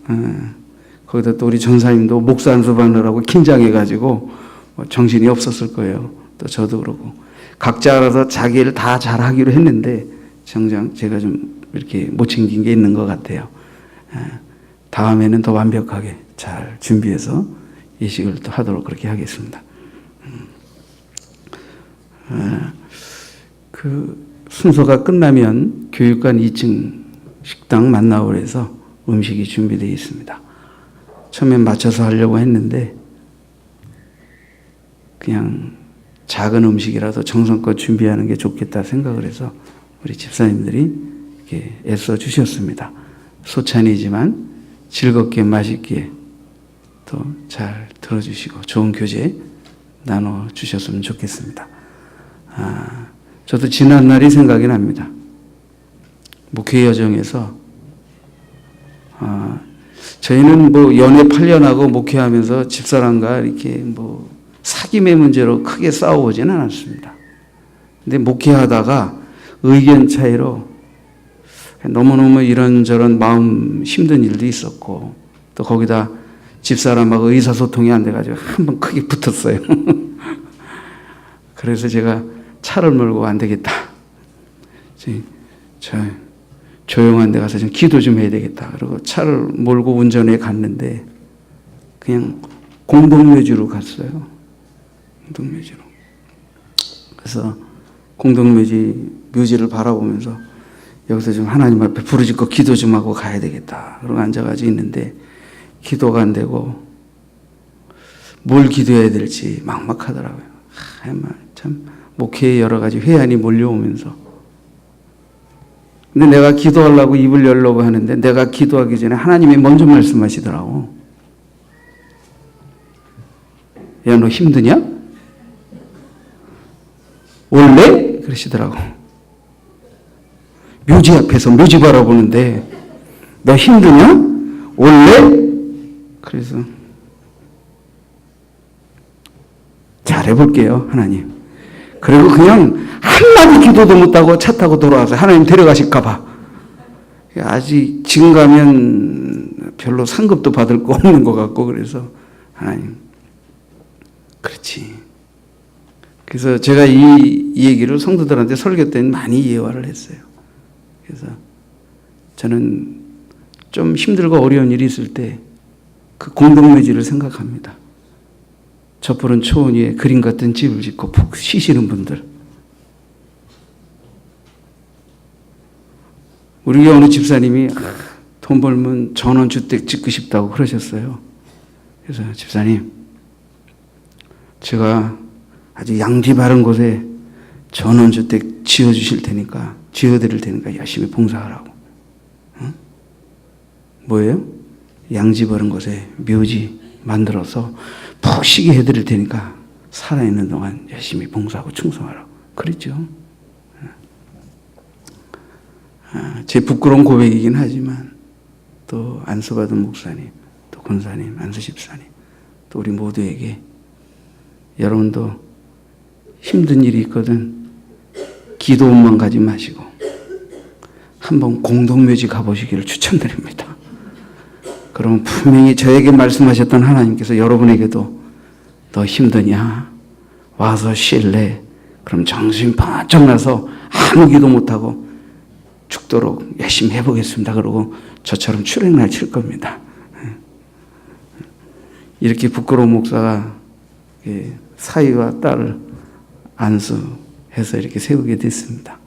거기다 또 우리 전사님도 목사 안수받느라고 긴장해가지고 정신이 없었을 거예요. 또 저도 그러고 각자 알아서 자기 일 다 잘하기로 했는데 정작 제가 좀 이렇게 못 챙긴 게 있는 것 같아요. 다음에는 더 완벽하게 잘 준비해서 예식을 또 하도록 그렇게 하겠습니다. 그 순서가 끝나면 교육관 2층 식당 만나홀에서 음식이 준비되어 있습니다. 처음엔 맞춰서 하려고 했는데 그냥 작은 음식이라도 정성껏 준비하는 게 좋겠다 생각을 해서 우리 집사님들이 이렇게 애써 주셨습니다. 소찬이지만 즐겁게 맛있게 또 잘 들어주시고 좋은 교제 나눠주셨으면 좋겠습니다. 저도 지난 날이 생각이 납니다. 목회 여정에서 저희는 뭐 연애 8년하고 목회하면서 집사람과 이렇게 뭐 사귐의 문제로 크게 싸워보지는 않았습니다. 근데 목회하다가 의견 차이로 너무너무 이런저런 마음 힘든 일도 있었고 또 거기다 집사람하고 의사소통이 안 돼가지고 한번 크게 붙었어요. 그래서 제가 차를 몰고 안 되겠다. 저 조용한 데 가서 좀 기도 좀 해야 되겠다. 그리고 차를 몰고 운전해 갔는데 그냥 공동묘지로 갔어요. 공동묘지로. 그래서 공동묘지 묘지를 바라보면서 여기서 좀 하나님 앞에 부르짖고 기도 좀 하고 가야 되겠다. 그러고 앉아가지고 있는데 기도가 안 되고 뭘 기도해야 될지 막막하더라고요. 참 목회에 여러 가지 회한이 몰려오면서 근데 내가 기도하려고 입을 열려고 하는데 내가 기도하기 전에 하나님이 먼저 말씀하시더라고. 야, 너 힘드냐? 원래? 그러시더라고. 묘지 앞에서 묘지 바라보는데 너 힘드냐? 원래? 그래서 잘해볼게요, 하나님. 그리고 그냥 한마디 기도도 못하고 차 타고 돌아와서 하나님 데려가실까봐. 아직 지금 가면 별로 상급도 받을 거 없는 것 같고, 그래서 하나님, 그렇지. 그래서 제가 이 얘기를 성도들한테 설교 때는 많이 예화를 했어요. 그래서 저는 좀 힘들고 어려운 일이 있을 때 그 공동묘지를 생각합니다. 저 푸른 초원 위에 그림 같은 집을 짓고 푹 쉬시는 분들. 우리 어느 집사님이 돈 벌면 전원주택 짓고 싶다고 그러셨어요. 그래서 집사님, 제가 아주 양지 바른 곳에 전원주택 지어주실 테니까, 지어드릴 테니까 열심히 봉사하라고. 응? 뭐예요? 양지 바른 곳에 묘지 만들어서 푹 쉬게 해드릴 테니까 살아있는 동안 열심히 봉사하고 충성하라고 그랬죠. 제 부끄러운 고백이긴 하지만 또 안수받은 목사님, 또 권사님, 안수집사님, 또 우리 모두에게 여러분도 힘든 일이 있거든 기도원만 가지 마시고 한번 공동묘지 가보시기를 추천드립니다. 그러면 분명히 저에게 말씀하셨던 하나님께서 여러분에게도 너 힘드냐? 와서 쉴래? 그럼 정신 바짝 나서 아무 기도 못하고 죽도록 열심히 해보겠습니다. 그러고 저처럼 출애날 칠 겁니다. 이렇게 부끄러운 목사가 사위와 딸을 안수해서 이렇게 세우게 됐습니다.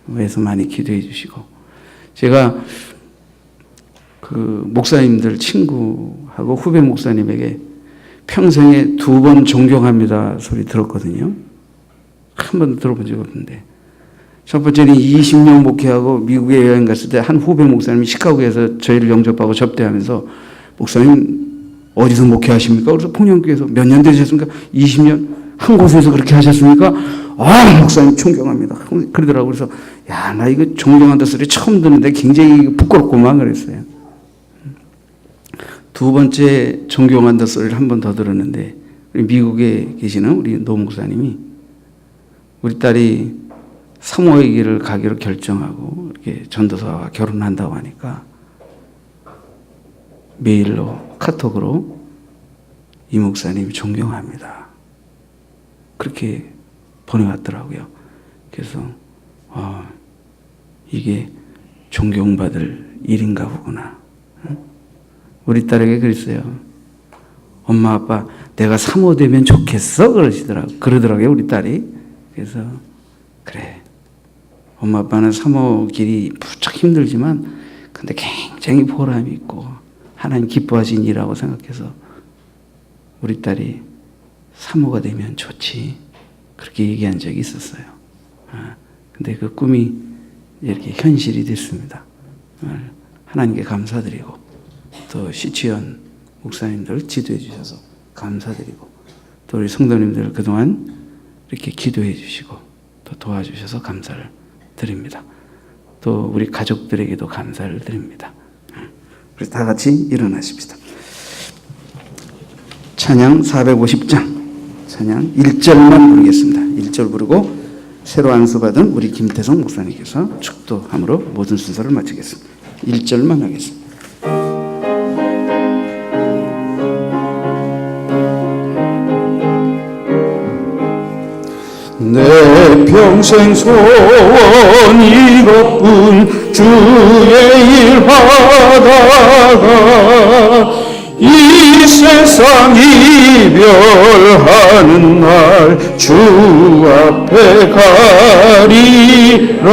그래서 많이 기도해 주시고, 제가 그 목사님들 친구하고 후배 목사님에게 평생에 2번 존경합니다 소리 들었거든요. 한 번도 들어본 적 없는데, 첫 번째는 20년 목회하고 미국에 여행 갔을 때 한 후배 목사님이 시카고에서 저희를 영접하고 접대하면서 목사님 어디서 목회하십니까? 그래서 풍년교회에서 몇 년 되셨습니까? 20년 한 곳에서 그렇게 하셨습니까? 아, 목사님 존경합니다. 그러더라고요. 그래서 야, 나 이거 존경한다 소리 처음 듣는데 굉장히 부끄럽구만 그랬어요. 두 번째 존경한다 소리를 한 번 더 들었는데, 미국에 계시는 우리 노 목사님이 우리 딸이 사모의 길을 가기로 결정하고 이렇게 전도사와 결혼한다고 하니까 메일로 카톡으로 이 목사님 존경합니다 그렇게 보내왔더라고요. 그래서 이게 존경받을 일인가 보구나. 우리 딸에게 그랬어요. 엄마 아빠 내가 사모 되면 좋겠어 그러더라고요 우리 딸이. 그래서 그래, 엄마 아빠는 사모 길이 무척 힘들지만 근데 굉장히 보람이 있고 하나님 기뻐하신 일이라고 생각해서 우리 딸이 사모가 되면 좋지 그렇게 얘기한 적이 있었어요. 근데 그 꿈이 이렇게 현실이 됐습니다. 하나님께 감사드리고 또 시치연 목사님들 지도해 주셔서 감사드리고 또 우리 성도님들 그동안 이렇게 기도해 주시고 또 도와주셔서 감사를 드립니다. 또 우리 가족들에게도 감사를 드립니다. 그래서 다 같이 일어나십시다. 찬양 450장 찬양 1절만 부르겠습니다. 1절 부르고 새로 안수받은 우리 김태성 목사님께서 축도함으로 모든 순서를 마치겠습니다. 1절만 하겠습니다. 내 평생 소원 이것뿐 주의 일 하다가 이 세상 이별하는 날 주 앞에 가리라.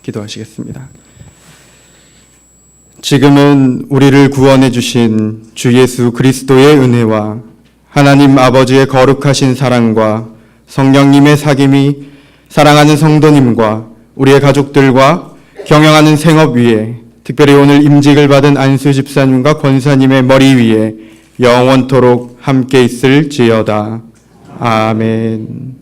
기도하시겠습니다. 지금은 우리를 구원해 주신 주 예수 그리스도의 은혜와 하나님 아버지의 거룩하신 사랑과 성령님의 사귐이 사랑하는 성도님과 우리의 가족들과 경영하는 생업 위에, 특별히 오늘 임직을 받은 안수 집사님과 권사님의 머리 위에 영원토록 함께 있을지어다. 아멘.